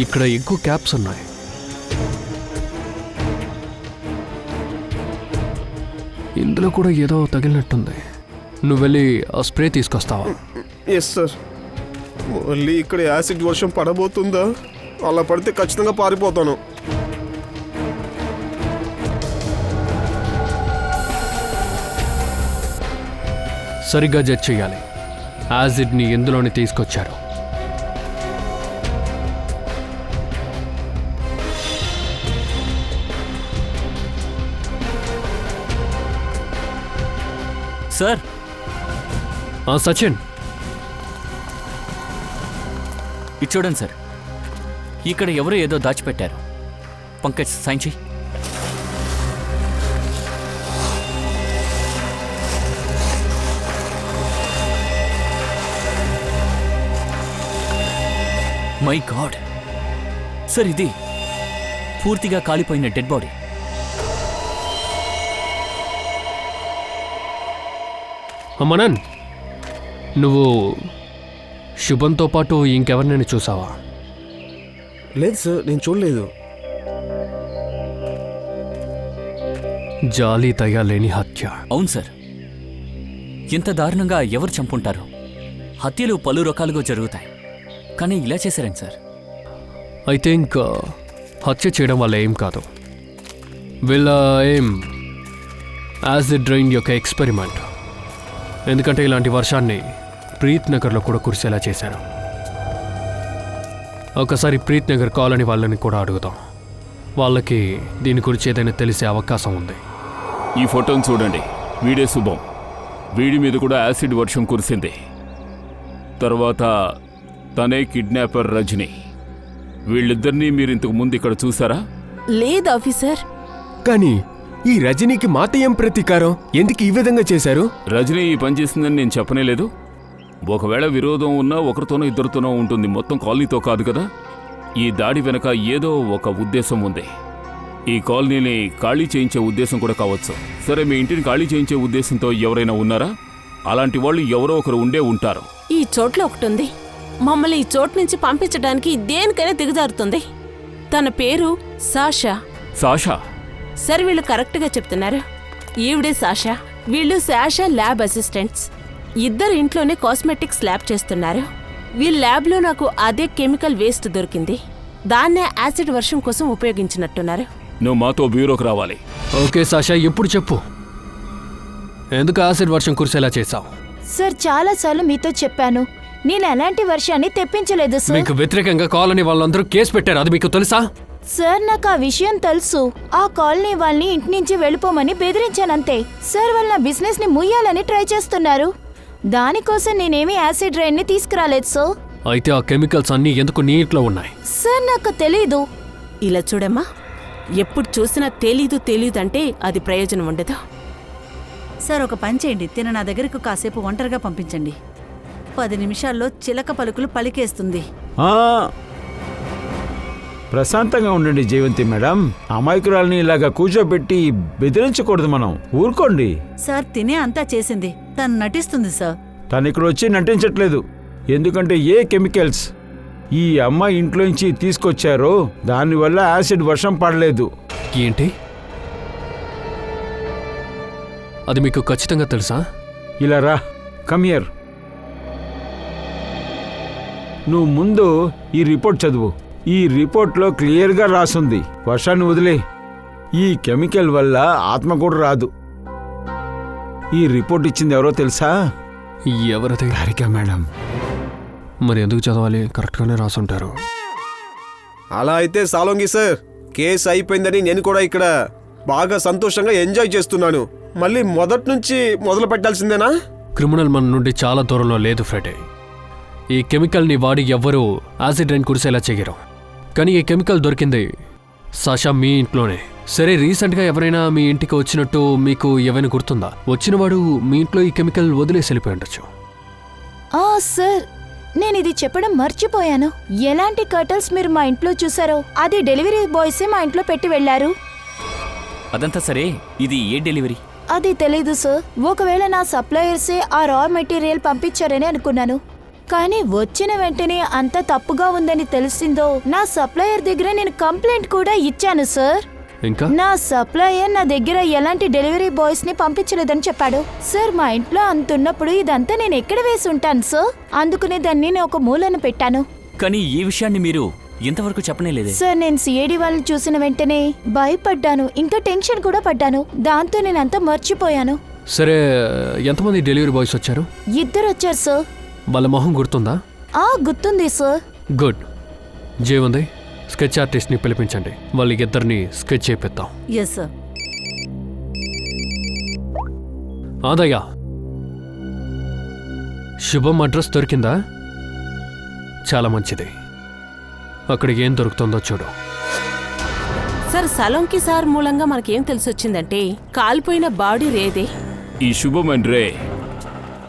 ఇక్కడ ఎక్కువ క్యాప్స్ ఉన్నాయి. ఇందులో కూడా ఏదో తగిలినట్టుంది. నువ్వు వెళ్ళి ఆ స్ప్రే తీసుకొస్తావా? Yes sir. మళ్ళీ ఇక్కడ యాసిడ్ వర్షం పడబోతుందా? అలా పడితే ఖచ్చితంగా పారిపోతాను. సరిగ్గా జడ్జ్ చెయ్యాలి. యాసిడ్ని ఇందులోనే తీసుకొచ్చారు. సార్, సచిన్, ఇది చూడండి సార్. ఇక్కడ ఎవరో ఏదో దాచిపెట్టారు. పంకజ్, సైన్ చెయ్యి. మై గాడ్ సార్, ఇది పూర్తిగా కాలిపోయిన డెడ్ బాడీ. మనన్, నువ్వు శుభంతో పాటు ఇంకెవరినైనా చూసావా? లేదు సార్, నేను చూడలేదు. జాలి దయ లేని హత్య. అవును సార్, ఇంత దారుణంగా ఎవరు చంపుంటారు? హత్యలు పలు రకాలుగా జరుగుతాయి, కానీ ఇలా చేశారేంటి సార్? అయితే ఇంకా హత్య చేయడం వల్ల ఏం కాదు. వీళ్ళ ఏం యాసిడ్ రైన్ యొక్క ఎక్స్పెరిమెంట్. ఎందుకంటే ఇలాంటి వర్షాన్ని ప్రీత్ నగర్లో కూడా కురిసేలా చేశారు. ఒకసారి ప్రీత్ నగర్ కాలనీ వాళ్ళని కూడా అడుగుదాం. వాళ్ళకి దీని గురించి ఏదైనా తెలిసే అవకాశం ఉంది. ఈ ఫోటోని చూడండి. వీడే శుభం. వీడి మీద కూడా యాసిడ్ వర్షం కురిసింది. తర్వాత తనే కిడ్నాపర్ రజని. వీళ్ళిద్దరినీ మీరు ఇంతకు ముందు ఇక్కడ చూసారా? లేదు ఆఫీసర్. కానీ ఈ రజనీకి మాత ఏం ప్రతీకారం? ఎందుకు ఈ విధంగా చేశారు? రజనీ ఈ పని చేసిందని నేను చెప్పనే లేదు. ఒకవేళ విరోధం ఉన్నా ఒకరితోనో ఇద్దరితోనో ఉంటుంది, మొత్తం కాలనీతో కాదు కదా. ఈ దాడి వెనక ఏదో ఒక ఉద్దేశం ఉంది. ఈ కాలనీని ఖాళీ చేయించే ఉద్దేశం కూడా కావచ్చు. సరే, మీ ఇంటిని ఖాళీ చేయించే ఉద్దేశంతో ఎవరైనా ఉన్నారా? అలాంటి వాళ్ళు ఎవరో ఒకరు ఉండే ఉంటారు. ఈ చోట్ల ఒకటి ఉంది. మమ్మల్ని ఈ చోటు నుంచి పంపించడానికి దేనికైనా దిగజారుతుంది. తన పేరు సాషా. సాషా? సార్, వీళ్ళు కరెక్ట్గా చెప్తున్నారు. ఈవిడే సాషా. వీళ్ళు సాషా ల్యాబ్ అసిస్టెంట్స్. ఇద్దరు ఇంట్లోనే కాస్మెటిక్స్ ల్యాబ్ చేస్తున్నారు. వీళ్ళ ల్యాబ్లో నాకు అదే కెమికల్ వేస్ట్ దొరికింది. దాన్నే యాసిడ్ వర్షం కోసం ఉపయోగించినట్టున్నారు. నువ్వు మాతో బ్యూరోకి రావాలి. ఓకే సాషా, ఇప్పుడు చెప్పు, ఎందుకు యాసిడ్ వర్షం కురిసేలా చేశావు? సార్, చాలాసార్లు మీతో చెప్పాను, నేను ఎలాంటి వర్షాన్ని తెప్పించలేదు సార్. మీకు వ్యతిరేకంగా కాలనీ వాళ్ళందరూ కేసు పెట్టారు, అది మీకు తెలుసా? సార్, నాకు ఆ విషయం తెలుసు. ఆ కాలనీ వాళ్ళని ఇంటి నుంచి వెళ్ళిపోమని బెదిరించానంతే. సార్, వాళ్ళ నా బిజినెస్ ని ముయ్యాలని ట్రై చేస్తున్నారు. దానికోసం నేనేమి యాసిడ్ రైన్ ని తీసుకురాలేదు సార్. అయితే ఆ కెమికల్స్ అన్నీ ఎందుకు నీ ఇంట్లో ఉన్నాయి? సార్, నాకు తెలీదు. ఇలా చూడమ్మా, ఎప్పుడు చూసినా తెలీదు అంటే అది ప్రయోజనం ఉండదు. సార్, ఒక పని చేయండి. తిన నా దగ్గరకు కాసేపు ఒంటరిగా పంపించండి. 10 నిమిషాల్లో చిలక పలుకులు పలికేస్తుంది. ప్రశాంతంగా ఉండండి జయవంతి మేడం. అమాయకురాల్ని ఇలాగా కూర్చోబెట్టి బెదిరించకూడదు. మనం ఊరుకోండి. సార్, తినే అంతా చేసింది. తను నటిస్తుంది సార్. తను ఇక్కడ వచ్చి నటించట్లేదు. ఎందుకంటే ఏ కెమికల్స్ ఈ అమ్మాయి ఇంట్లోంచి తీసుకొచ్చారో దానివల్ల యాసిడ్ వర్షం పడలేదు. ఏంటి? అది మీకు ఖచ్చితంగా తెలుసా? ఇలా రా, కమియర్. నువ్వు ముందు ఈ రిపోర్ట్ చదువు. ఈ రిపోర్ట్లో క్లియర్గా రాసుంది, వర్షాన్ని వదిలే, ఈ కెమికల్ వల్ల ఆత్మ కూడా రాదు. ఈ రిపోర్ట్ ఇచ్చింది ఎవరో తెలుసా? ఎవరిది? హారిక మేడం. మరి ఎందుకు చదవాలి? కరెక్ట్గానే రాసుంటారు. అలా అయితే సాలోంగి సార్, కేసు అయిపోయిందని నేను కూడా ఇక్కడ బాగా సంతోషంగా ఎంజాయ్ చేస్తున్నాను. మళ్ళీ మొదటి నుంచి మొదలు పెట్టాల్సిందేనా? క్రిమినల్ మన నుండి చాలా దూరంలో లేదు ఫ్రెడే. ఈ కెమికల్ని వాడి ఎవ్వరూ యాసిడ్ రైన్ కురిసేలా చెయ్యరు. కానీ ఈ కెమికల్ దొరికింది సాషా మీ ఇంట్లోనే. సరే, రీసెంట్గా ఎవరైనా మీ ఇంటికి వచ్చినట్టు మీకు ఏమైనా గుర్తుందా? వచ్చినవాడు మీ ఇంట్లో ఈ కెమికల్ వదిలేసి వెళ్ళిపోయి ఉండొచ్చు. సార్, నేను ఇది చెప్పడం మర్చిపోయాను. ఎలాంటి కర్టల్స్ మీరు మా ఇంట్లో చూసారో అది డెలివరీ బాయ్సే మా ఇంట్లో పెట్టి వెళ్లారు. అదంతా సరే, ఇది ఏ డెలివరీ? అది తెలీదు సార్. ఒకవేళ నా సప్లయర్సే ఆ రా మెటీరియల్ పంపించారని అనుకున్నాను. కానీ వచ్చిన వెంటనే అంత తప్పుగా ఉందని తెలిసిందో నా సప్లయర్ దగ్గర నేను కంప్లైంట్ కూడా ఇచ్చాను సార్. ఇంకా నా సప్లయర్ నా దగ్గర ఎలాంటి డెలివరీ బాయ్స్ ని పంపించలేదని చెప్పాడు. సార్, మా ఇంట్లో అంతున్నప్పుడు ఇదంతా నేను ఎక్కడ వేసి ఉంటాను సార్. అందుకనే దాన్ని నేను ఒక మూలను పెట్టాను. కానీ ఈ విషయాన్ని మీరు ఇంతవరకు చెప్పనేలేదే. సార్, నేను సిఐడి వాళ్ళని చూసిన వెంటనే భయపడ్డాను, ఇంకా టెన్షన్ కూడా పడ్డాను. దాంతో నేనంతా మర్చిపోయాను. సరే, ఎంతమంది డెలివరీ బాయ్స్ వచ్చారు? 2 వచ్చారు సార్. వాళ్ళ మొహం గుర్తుందా? గుర్తుంది సార్. గుడ్. జేవుంది, స్కెచ్ ఆర్టిస్ట్ని పిలిపించండి. వాళ్ళిద్దరిని స్కెచ్ చేపిద్దాం. Yes sir. ఆదయ్య, శుభం అడ్రస్ దొరికిందా? చాలా మంచిది. అక్కడికి ఏం దొరుకుతుందో చూడు. సార్, సలోంకి సార్ మూలంగా మనకేం తెలిసొచ్చిందంటే కాలిపోయిన బాడీ రేదే. ఈ శుభం అండ్ రే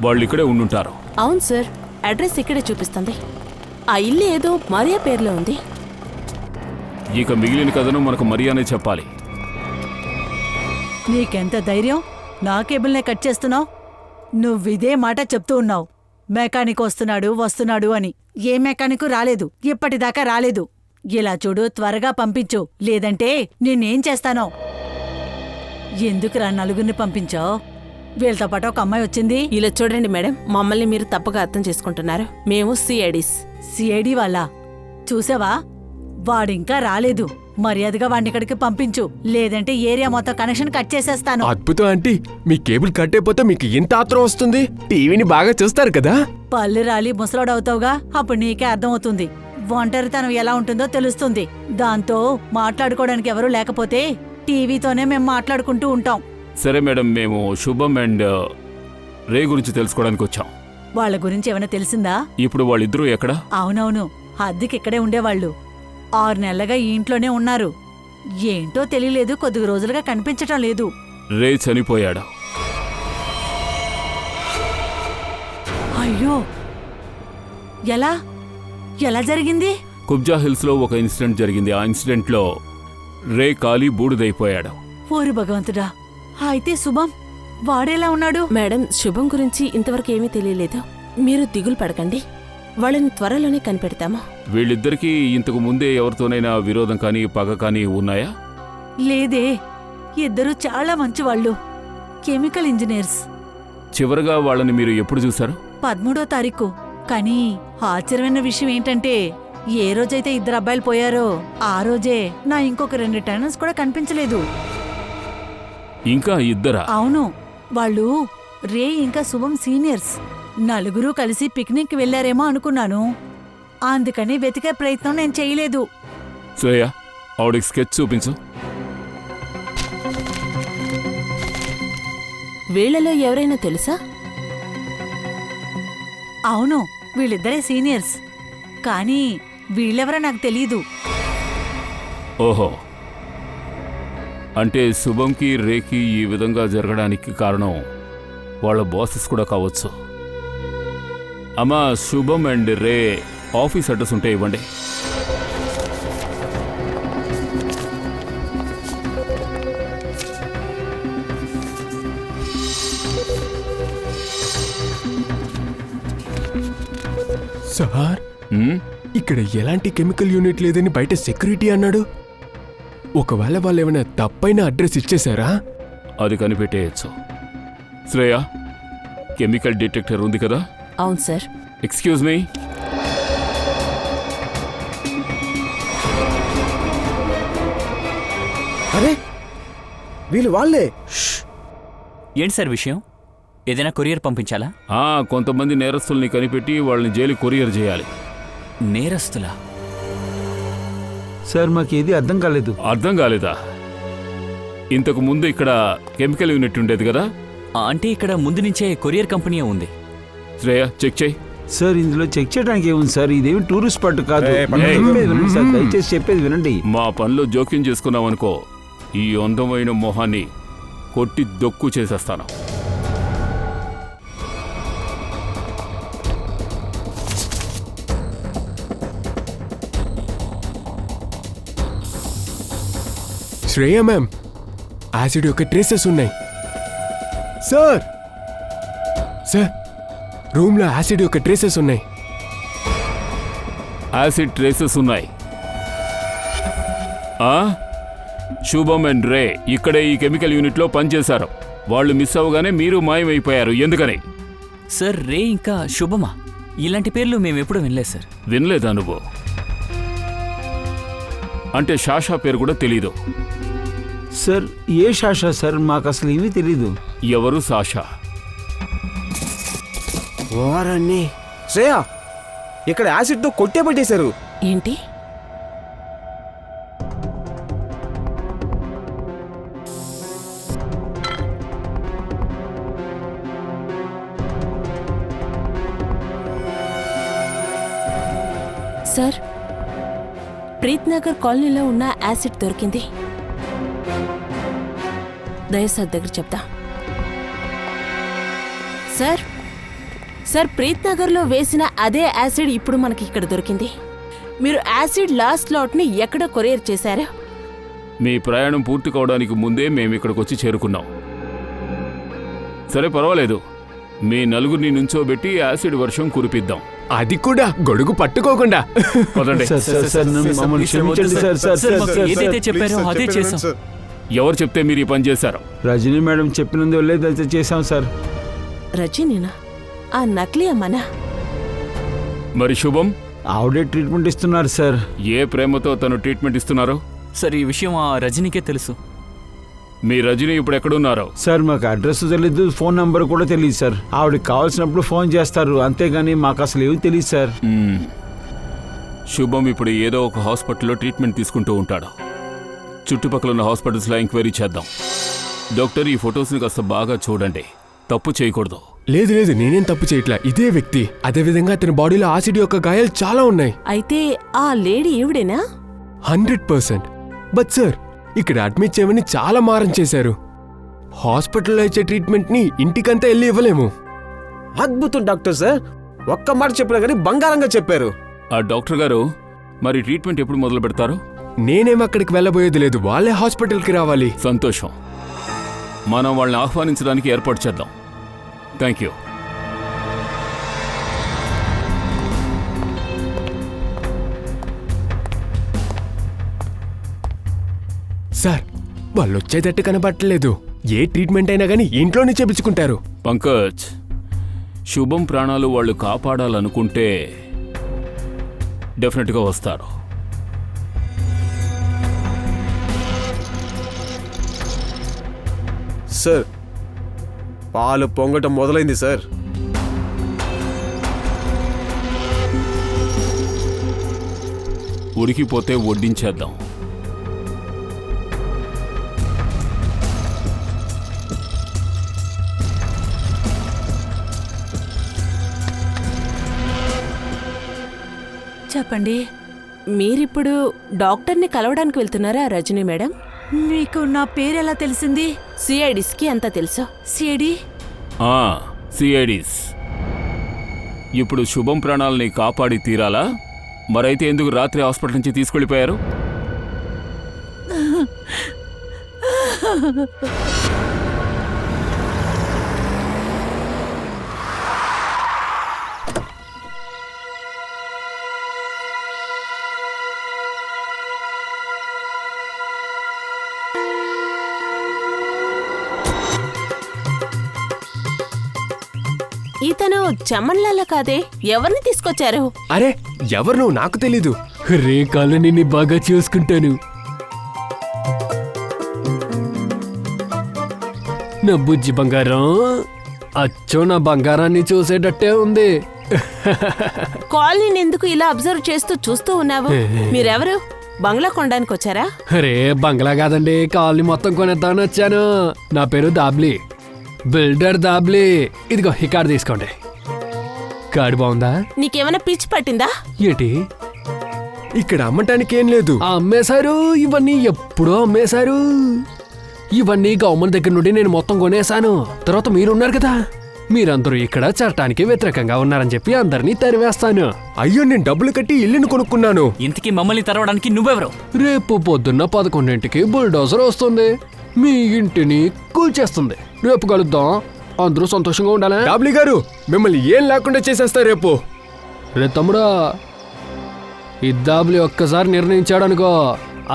వాళ్ళు ఇక్కడే ఉండుంటారు. అవును సార్, అడ్రస్ ఇక్కడే చూపిస్తుంది. ఆ ఇల్లు ఏదో మరియా పేర్లో ఉంది. ఇక మిగిలిన కథను మనకు మరియానే చెప్పాలి. నీకెంత ధైర్యం నా కేబుల్నే కట్ చేస్తున్నావు? నువ్విదే మాట చెప్తూ ఉన్నావు, మెకానిక్ వస్తున్నాడు అని. ఏ మెకానిక్ రాలేదు, ఇప్పటిదాకా రాలేదు. ఇలా చూడు, త్వరగా పంపించు, లేదంటే నిన్నేం చేస్తానో. ఎందుకురా నలుగురిని పంపించావు? వీళ్ళతో పాటు ఒక అమ్మాయి వచ్చింది. ఇలా చూడండి మేడం, మమ్మల్ని మీరు తప్పుగా అర్థం చేసుకుంటున్నారు. మేము సిఐడిస్. సిఐడి వాళ్ళ చూసావా? వాడింకా రాలేదు. మర్యాదగా వాడిని ఇక్కడికి పంపించు, లేదంటే ఏరియా మొత్తం కనెక్షన్ కట్ చేసేస్తాను. అద్భుతం ఆంటీ, మీ కేబుల్ కట్ అయిపోతే మీకు ఎంత ఆత్రం వస్తుంది? టీవీని బాగా చూస్తారు కదా. పళ్ళు రాలి ముసలోడవుతావుగా, అప్పుడు నీకే అర్థమవుతుంది. ఒంటరితనం ఎలా ఉంటుందో తెలుస్తుంది. దాంతో మాట్లాడుకోవడానికి ఎవరూ లేకపోతే టీవీతోనే మేము మాట్లాడుకుంటూ ఉంటాం. సరే మేడం, మేము శుభం అండ్ రే గురించి తెలుసుకోవడానికి వచ్చాం. వాళ్ళ గురించి ఏమైనా తెలిసిందా? ఇప్పుడు వాళ్ళిద్దరూ ఎక్కడ? అవునవును, అద్దెకిక్కడే ఉండేవాళ్ళు. 6 నెలలుగా ఈ ఇంట్లోనే ఉన్నారు. ఏంటో తెలియలేదు, కొద్ది రోజులుగా కనిపించటం లేదు. రే చనిపోయాడు. అయ్యో, ఎలా ఎలా జరిగింది? కుబ్జా హిల్స్ లో ఒక ఇన్సిడెంట్ జరిగింది. ఆ ఇన్సిడెంట్ లో రే కాలి బూడిదైపోయాడు. ఓరి భగవంతుడా, అయితే శుభం వాడేలా ఉన్నాడు? మేడం, శుభం గురించి ఇంతవరకు ఏమీ తెలియలేదు. మీరు దిగులు పడకండి, వాళ్ళని త్వరలోనే కనిపెడతాము. వీళ్ళిద్దరికీ ఇంతకు ముందే ఎవరితోనైనా విరోధం కానీ పగ కానీ ఉన్నాయా? లేదే, ఇద్దరు చాలా మంచివాళ్ళు, కెమికల్ ఇంజనీర్స్. చివరగా వాళ్ళని మీరు ఎప్పుడు చూశారు? 13వ తారీఖు. కానీ ఆశ్చర్యమైన విషయం ఏంటంటే, ఏ రోజైతే ఇద్దరు అబ్బాయిలు పోయారో ఆ రోజే నా ఇంకొక 2 టెనెంట్స్ కూడా కనిపించలేదు. ఇంకా ఇద్దరా? అవును, వాళ్ళు రే ఇంకా శుభం సీనియర్స్. నలుగురు కలిసి పిక్నిక్ వెళ్లారేమో అనుకున్నాను, అందుకని వెతికే ప్రయత్నం నేను చేయలేదు. శ్రేయ, ఆవిడకి స్కెచ్ చూపించు. వీళ్లలో ఎవరైనా తెలుసా? అవును, వీళ్ళిద్దరే సీనియర్స్, కానీ వీళ్ళెవరో నాకు తెలీదు. ఓహో, అంటే శుభంకి రేకి ఈ విధంగా జరగడానికి కారణం వాళ్ళ బాసెస్ కూడా కావచ్చు. అమ్మా, శుభం అండ్ రే ఆఫీస్ అడ్రస్ ఉంటే ఇవ్వండి. సార్, ఉమ్, ఇక్కడ ఎలాంటి కెమికల్ యూనిట్ లేదని బయట సెక్యూరిటీ అన్నాడు. ఒకవేళ వాళ్ళు ఏమైనా తప్పైన అడ్రస్ ఇచ్చేశారా? అది కనిపెట్టేయచ్చు. శ్రేయ, కెమికల్ డిటెక్టర్ ఉంది కదా? అవును సార్. Excuse me. అరే, వీళ్ళు వాళ్ళే. ఏంటి సార్ విషయం? ఏదైనా కొరియర్ పంపించాలా? కొంతమంది నేరస్తుల్ని కనిపెట్టి వాళ్ళని జైలు కొరియర్ చేయాలి. నేరస్తులా? సార్, మాకేది అర్థం కాలేదు. అర్థం కాలేదా? ఇంతకు ముందు ఇక్కడ కెమికల్ యూనిట్ ఉండేది కదా? అంటే ఇక్కడ ముందు నుంచే కొరియర్ కంపెనీ ఉంది. శ్రేయ, చెక్ చేయి. సార్, ఇందులో చెక్ చేయడానికి ఏముంది సార్? ఇదేమి టూరిస్ట్ స్పాట్ కాదు. పక్కన చెప్పేది వినండి సార్, దయచేసి చెప్పేది వినండి. మా పనిలో జోక్యం చేసుకున్నామనుకో, ఈ అందమైన మొహాన్ని కొట్టి దొక్కు చేసేస్తాను. శ్రేయ మ్యామ్, యాసిడ్ యొక్క ట్రేసెస్ ఉన్నాయి. సార్ సార్, రూమ్లో యాసిడ్ యొక్క ట్రేసెస్ ఉన్నాయి. యాసిడ్ ట్రేసెస్ ఉన్నాయి. శుభం అండ్ రే ఇక్కడే ఈ కెమికల్ యూనిట్లో పనిచేశారు. వాళ్ళు మిస్ అవ్వగానే మీరు మాయమైపోయారు. ఎందుకని? సార్, రే ఇంకా శుభమా? ఇలాంటి పేర్లు మేమెప్పుడు వినలేదు సార్. వినలేదా నువ్వు? అంటే షాషా పేరు కూడా తెలీదు? సార్, ఏ షాషా సార్? మాకు అసలు ఏమీ తెలీదు. ఎవరు సాషా? వారన్ని శ్రేయ, ఇక్కడ యాసిడ్తో కొట్టే పట్టేశారు. ఏంటి? సార్, ప్రీత్ నగర్ కాలనీలో ఉన్న యాసిడ్ దొరికింది. దయసార్ దగ్గర చెప్తా. సార్ సార్ ప్రీత్ నగర్లో వేసిన అదే యాసిడ్ ఇప్పుడు మనకి ఇక్కడ దొరికింది. మీరు యాసిడ్ లాస్ట్ లాట్ని ఎక్కడ కొరియర్ చేశారు? మీ ప్రయాణం పూర్తి కావడానికి ముందే మేము ఇక్కడికి వచ్చి చేరుకున్నాం. సరే పర్వాలేదు, మీ నలుగురిని నుంచోబెట్టి యాసిడ్ వర్షం కురిపిద్దాం. అది కూడా గొడుగు పట్టుకోకుండా. పదండి. మమ్మల్ని క్షమించండి సార్. సార్, మాకు ఏదైతే చెప్పారో అదే చేసాం. ఎవరు చెప్తే మీరు ఈ పని చేశారు? రజనీ మేడం చెప్పినందువల్లే దయచేసి చేశాం సార్. రజనీనా? ఆ నకిలీ అమ్మనా? మరి శుభం? ఆవిడే ట్రీట్మెంట్ ఇస్తున్నారు సార్. ఏ ప్రేమతో తను ట్రీట్మెంట్ ఇస్తున్నారో? సార్, ఈ విషయం ఆ రజనీకే తెలుసు. మీ రజనీ ఇప్పుడు ఎక్కడున్నారో? సార్, మాకు అడ్రస్ తెలీదు, ఫోన్ నంబర్ కూడా తెలియదు సార్. ఆవిడకి కావాల్సినప్పుడు ఫోన్ చేస్తారు, అంతేగాని మాకు అసలు ఏమీ తెలియదు సార్. శుభం ఇప్పుడు ఏదో ఒక హాస్పిటల్లో ట్రీట్మెంట్ తీసుకుంటూ ఉంటాడు. చుట్టుపక్కల ఉన్న హాస్పిటల్స్లో ఎంక్వైరీ చేద్దాం. డాక్టర్, ఈ ఫొటోస్ని కాస్త బాగా చూడండి, తప్పు చేయకూడదు. లేదు లేదు, నేనేం తప్పు చేయట్లా, ఇదే వ్యక్తి. అదేవిధంగా అతని బాడీలో యాసిడ్ యొక్క గాయాలు చాలా ఉన్నాయి. అయితే ఆ లేడీ ఈవిడేనా? 100%. బట్ సార్, ఇక్కడ అడ్మిట్ చేయమని చాలా మారం చేశారు. హాస్పిటల్లో ఇచ్చే ట్రీట్మెంట్ని ఇంటికంతా వెళ్ళి ఇవ్వలేము. అద్భుతం డాక్టర్ సార్, ఒక్క మాట చెప్పినా కానీ బంగారంగా చెప్పారు. ఆ డాక్టర్ గారు, మరి ట్రీట్మెంట్ ఎప్పుడు మొదలు పెడతారు? నేనేం అక్కడికి వెళ్ళబోయేది లేదు, వాళ్ళే హాస్పిటల్కి రావాలి. సంతోషం, మనం వాళ్ళని ఆహ్వానించడానికి ఏర్పాటు చేద్దాం. Thank you. సార్, వాళ్ళు వచ్చేటట్టు కనబట్టలేదు. ఏ ట్రీట్మెంట్ అయినా కానీ ఇంట్లోనే చేపించుకుంటారు. పంకజ్, శుభం ప్రాణాలు వాళ్ళు కాపాడాలనుకుంటే డెఫినెట్గా వస్తారు. సార్, పాలు పొంగటం మొదలైంది సార్. ఉడికిపోతే వడ్డించేద్దాం. చెప్పండి. మీరిప్పుడు డాక్టర్ని కలవడానికి వెళ్తున్నారా రజనీ మేడం? మీకు నా పేరెలా తెలిసింది? సిఐడిస్కి అంతా తెలుసు. సిఐడి? సిఐడిస్. ఇప్పుడు శుభం ప్రాణాలని కాపాడి తీరాలా? మరైతే ఎందుకు రాత్రి హాస్పిటల్ నుంచి తీసుకెళ్ళిపోయారు? ఇతను చమన్లాల కాదే, ఎవరిని తీసుకొచ్చారు? అరే, ఎవరు నువ్వు? నాకు తెలీదు. రే కాళ్ళు నిన్ను బాగా చూసుకుంటాను. నా బుజ్జి బంగారం, అచ్చో నా బంగారాన్ని చూసేటట్టే ఉంది. కాలనీని ఎందుకు ఇలా అబ్జర్వ్ చేస్తూ చూస్తూ ఉన్నావు? మీరెవరు? బంగ్లా కొనడానికి వచ్చారా? రే బంగ్లా కాదండి, కాలనీ మొత్తం కొనేద్దామని వచ్చాను. నా పేరు దాబ్లీ, బిల్డర్ దాబ్లీ. ఇదిగో ఈ కార్డు తీసుకోండి. కార్డు బాగుందా? నీకేమైనా పిచ్చి పట్టిందా? ఏంటి ఇక్కడ అమ్మటానికి ఏం లేదు. అమ్మేశారు, ఇవన్నీ ఎప్పుడో అమ్మేశారు. ఇవన్నీ గవర్నమెంట్ దగ్గర నుండి నేను మొత్తం కొనేశాను. తర్వాత మీరున్నారు కదా, మీరందరూ ఇక్కడ చట్టానికి వ్యతిరేకంగా ఉన్నారని చెప్పి అందరినీ తరివేస్తాను. అయ్యో, నేను డబ్బులు కట్టి ఇల్లును కొనుక్కున్నాను. ఇంతకీ మమ్మల్ని తరవడానికి నువ్వెవరు? రేపు పొద్దున్న 11ంటికి బుల్డోజర్ వస్తుంది, మీ ఇంటిని కూల్చేస్తుంది. రేపు కలుద్దాం, అందరూ సంతోషంగా ఉండాలా? డాబ్లీ గారు, మిమ్మల్ని ఏం లేకుండా చేసేస్తా రేపు. రే తమ్ముడా, ఈ దాబ్లీ ఒక్కసారి నిర్ణయించాడనుకో,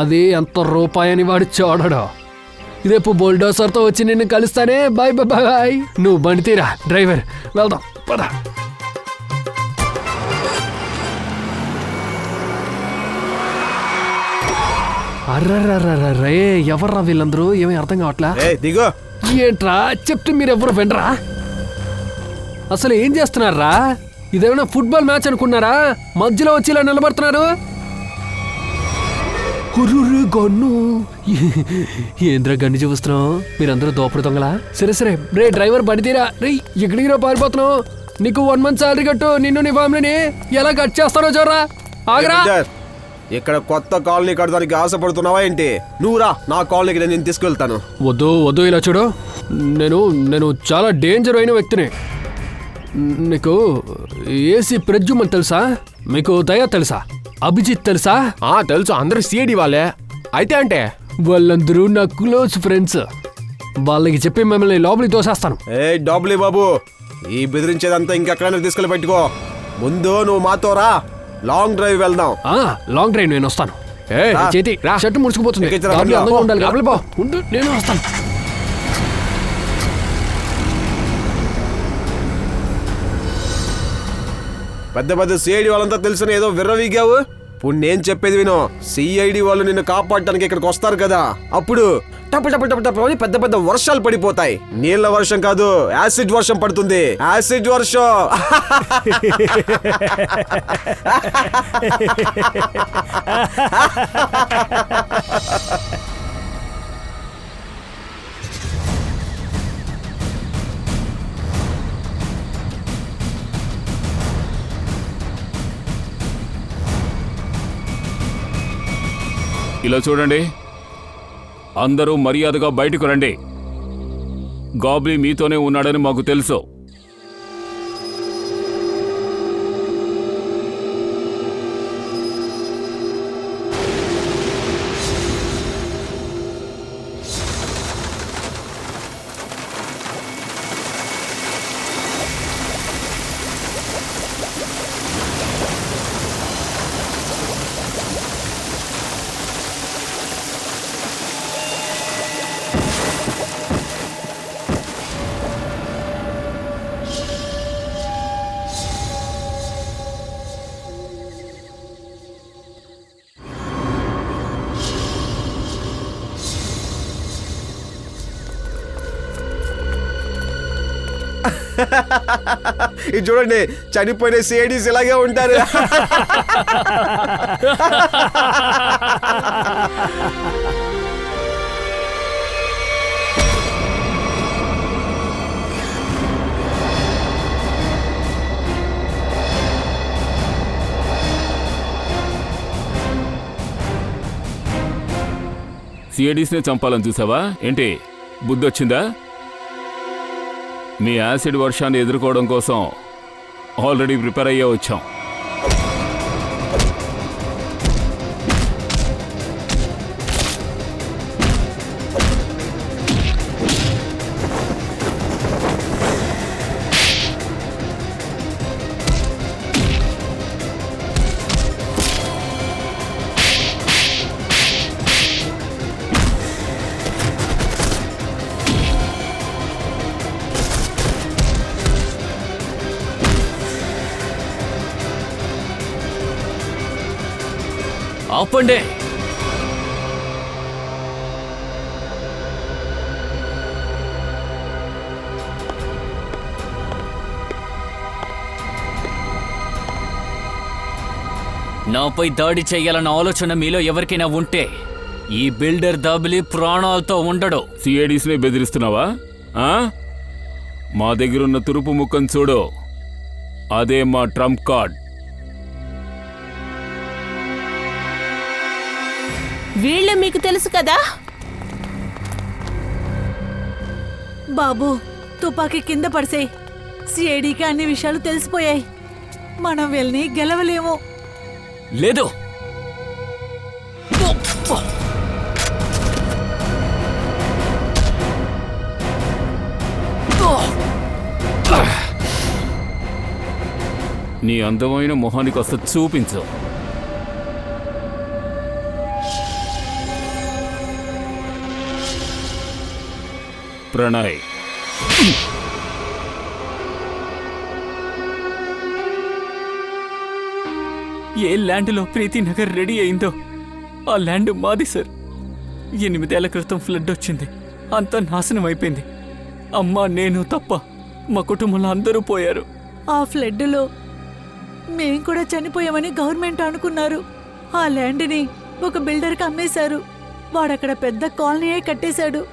అది ఎంత రూపాయని వాడు చూడడు. రేపు బుల్డోజర్తో వచ్చి నిన్ను కలుస్తానే. Bye bye bye. నువ్వు బండి తీరా, డ్రైవర్, వెళ్దాం పద. అర్రర్రర్రే, ఎవర్రా వీళ్ళందరూ? ఏమీ అర్థం కావట్లా. దిగో. ఏంట్రా చెప్తే మీరెవ్వరు వినరా? అసలు ఏం చేస్తున్నారా? ఇదేమైనా ఫుట్బాల్ మ్యాచ్ అనుకున్నారా? మధ్యలో వచ్చి ఇలా నిలబడుతున్నారు. గన్ను ఏంద్రా గన్ను చూస్తున్నావు? మీరందరూ దోపడు దొంగలా? సరే సరే రే డ్రైవర్ బండి తీరా. రే ఎక్కడికి పారిపోతున్నావు? నీకు 1 month శాలరీ కట్టు. నిన్ను నీ ఫ్యామిలీని ఎలా కట్ చేస్తారో చూడరా. ఆగరా. ఇక్కడ కొత్త కాలనీ కట్టడానికి ఆశపడుతున్నావా ఏంటి? నువ్వు రా, నా కాలనీకి నేను తీసుకెళ్తాను. వద్దు వద్దు, ఇలా చూడు. నేను చాలా డేంజర్ అయిన వ్యక్తిని. నీకు ఏసీ ప్రజ్జుమని తెలుసా? మీకు దయా తెలుసా? అభిజిత్ తెలుసా? తెలుసు, అందరూ సిఐడి వాళ్ళే. అయితే అంటే వాళ్ళందరూ నా క్లోజ్ ఫ్రెండ్స్. వాళ్ళకి చెప్పి మిమ్మల్ని లోపలికి తోసేస్తాను. ఏ డబ్లీ బాబు, ఈ బెదిరించేదంతా ఇంకెక్కడైనా తీసుకెళ్ళి పెట్టుకో. ముందు నువ్వు మాతో రా, లాంగ్ డ్రైవ్ వెళ్దాం. లాంగ్ డ్రైవ్ నేను వస్తాను. చేతి షర్ట్ ముడుచుకుపోతుంది. ఎక్కించరా, లోపలికి అందంగా పో. ఉండాలి. లోపలికి పో. ఉండు, నేను వస్తాను. పెద్ద పెద్ద సిఐడి వాళ్ళంతా తెలిసిన ఏదో విర్రవీగావు. ఇప్పుడు నేను చెప్పేది విను. సిఐడి వాళ్ళు నిన్ను కాపాడటానికి ఇక్కడికి వస్తారు కదా, అప్పుడు టప్ టప్ టప్ టప్ అని పెద్ద పెద్ద వర్షాలు పడిపోతాయి. నీళ్ల వర్షం కాదు, యాసిడ్ వర్షం పడుతుంది. యాసిడ్ వర్షం. ఇలా చూడండి, అందరూ మర్యాదగా బయటకు రండి. గాబ్లీ మీతోనే ఉన్నాడని మాకు తెలుసు. ఇది చూడండి, చనిపోయిన సిఐడీస్ ఇలాగే ఉంటారు. సిఐడీస్నే చంపాలని చూసావా ఏంటి? బుద్ధొచ్చిందా? మీ యాసిడ్ వర్షాన్ని ఎదుర్కోవడం కోసం ఆల్రెడీ ప్రిపేర్ అయ్యే వచ్చాం. ఆపండి. నాపై దాడి చెయ్యాలన్న ఆలోచన మీలో ఎవరికైనా ఉంటే ఈ బిల్డర్ దబిలి ప్రాణాలతో ఉండడు. సిఐడీస్నే బెదిరిస్తున్నావా? మా దగ్గరున్న తురుపు ముక్కను చూడు, అదే మా ట్రంప్ కార్డ్. వీళ్ళు మీకు తెలుసు కదా? బాబు, తుపాకీ కింద పడిసే. సిఐడికి అన్ని విషయాలు తెలిసిపోయాయి. మనం వెళ్ళి గెలవలేము. లేదు, నీ అందమైన మొహానికి వస్తే చూపించు. ప్రణయ్, ఏ ల్యాండ్లో ప్రీతి నగర్ రెడీ అయిందో ఆ ల్యాండ్ మాది సార్. 8 ఏళ్ల క్రితం ఫ్లడ్ వచ్చింది, అంతా నాశనం అయిపోయింది. అమ్మ, నేను తప్ప మా కుటుంబంలో అందరూ పోయారు. ఆ ఫ్లడ్లో మేం కూడా చనిపోయామని గవర్నమెంట్ అనుకున్నారు. ఆ ల్యాండ్ని ఒక బిల్డర్కి అమ్మేశారు. వాడక్కడ పెద్ద కాలనీయే కట్టేశాడు.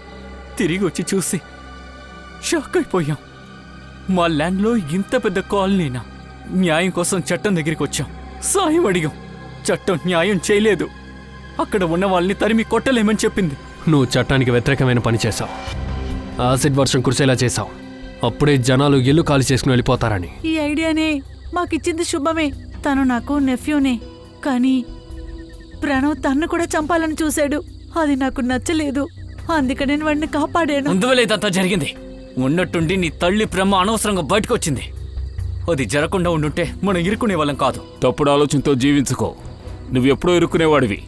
తిరిగి వచ్చి చూసి షాక్ అయిపోయాం. మా ల్యాండ్లో ఇంత పెద్ద కాలనీనా? న్యాయం కోసం చట్టం దగ్గరికి వచ్చాం, సాయం అడిగాం. చట్టం న్యాయం చేయలేదు. అక్కడ ఉన్న వాళ్ళని తరిమి కొట్టలేమని చెప్పింది. నువ్వు చట్టానికి వ్యతిరేకమైన పని చేశావు. యాసిడ్ వర్షం కురిసేలా చేశావు. అప్పుడే జనాలు ఇల్లు ఖాళీ చేసుకుని వెళ్ళిపోతారని. ఈ ఐడియానే మాకిచ్చింది శుభమే. తను నాకు నెఫ్యూనే. కానీ ప్రణవ్ తన్ను కూడా చంపాలని చూశాడు. అది నాకు నచ్చలేదు. అందుకని నేను వాడిని కాపాడాను. అందువల్ల ఇదంతా జరిగింది. ఉన్నట్టుండి నీ తల్లి ప్రేమ అనవసరంగా బయటకు వచ్చింది. అది జరగకుండా ఉండుంటే మనం ఇరుక్కునే వాళ్ళం కాదు. తప్పుడు ఆలోచనతో జీవించుకో. నువ్వెప్పుడో ఇరుక్కునేవాడివి.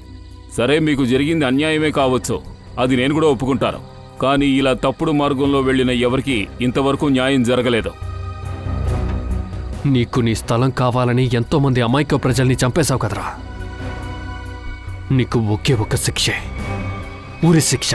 సరే, మీకు జరిగింది అన్యాయమే కావచ్చు, అది నేను కూడా ఒప్పుకుంటాను. కానీ ఇలా తప్పుడు మార్గంలో వెళ్ళిన ఎవరికీ ఇంతవరకు న్యాయం జరగలేదు. నీకు నీ స్థలం కావాలని ఎంతోమంది అమాయక ప్రజల్ని చంపేశావు కదరా. నీకు ఒకే ఒక శిక్షే, ఊరి శిక్ష.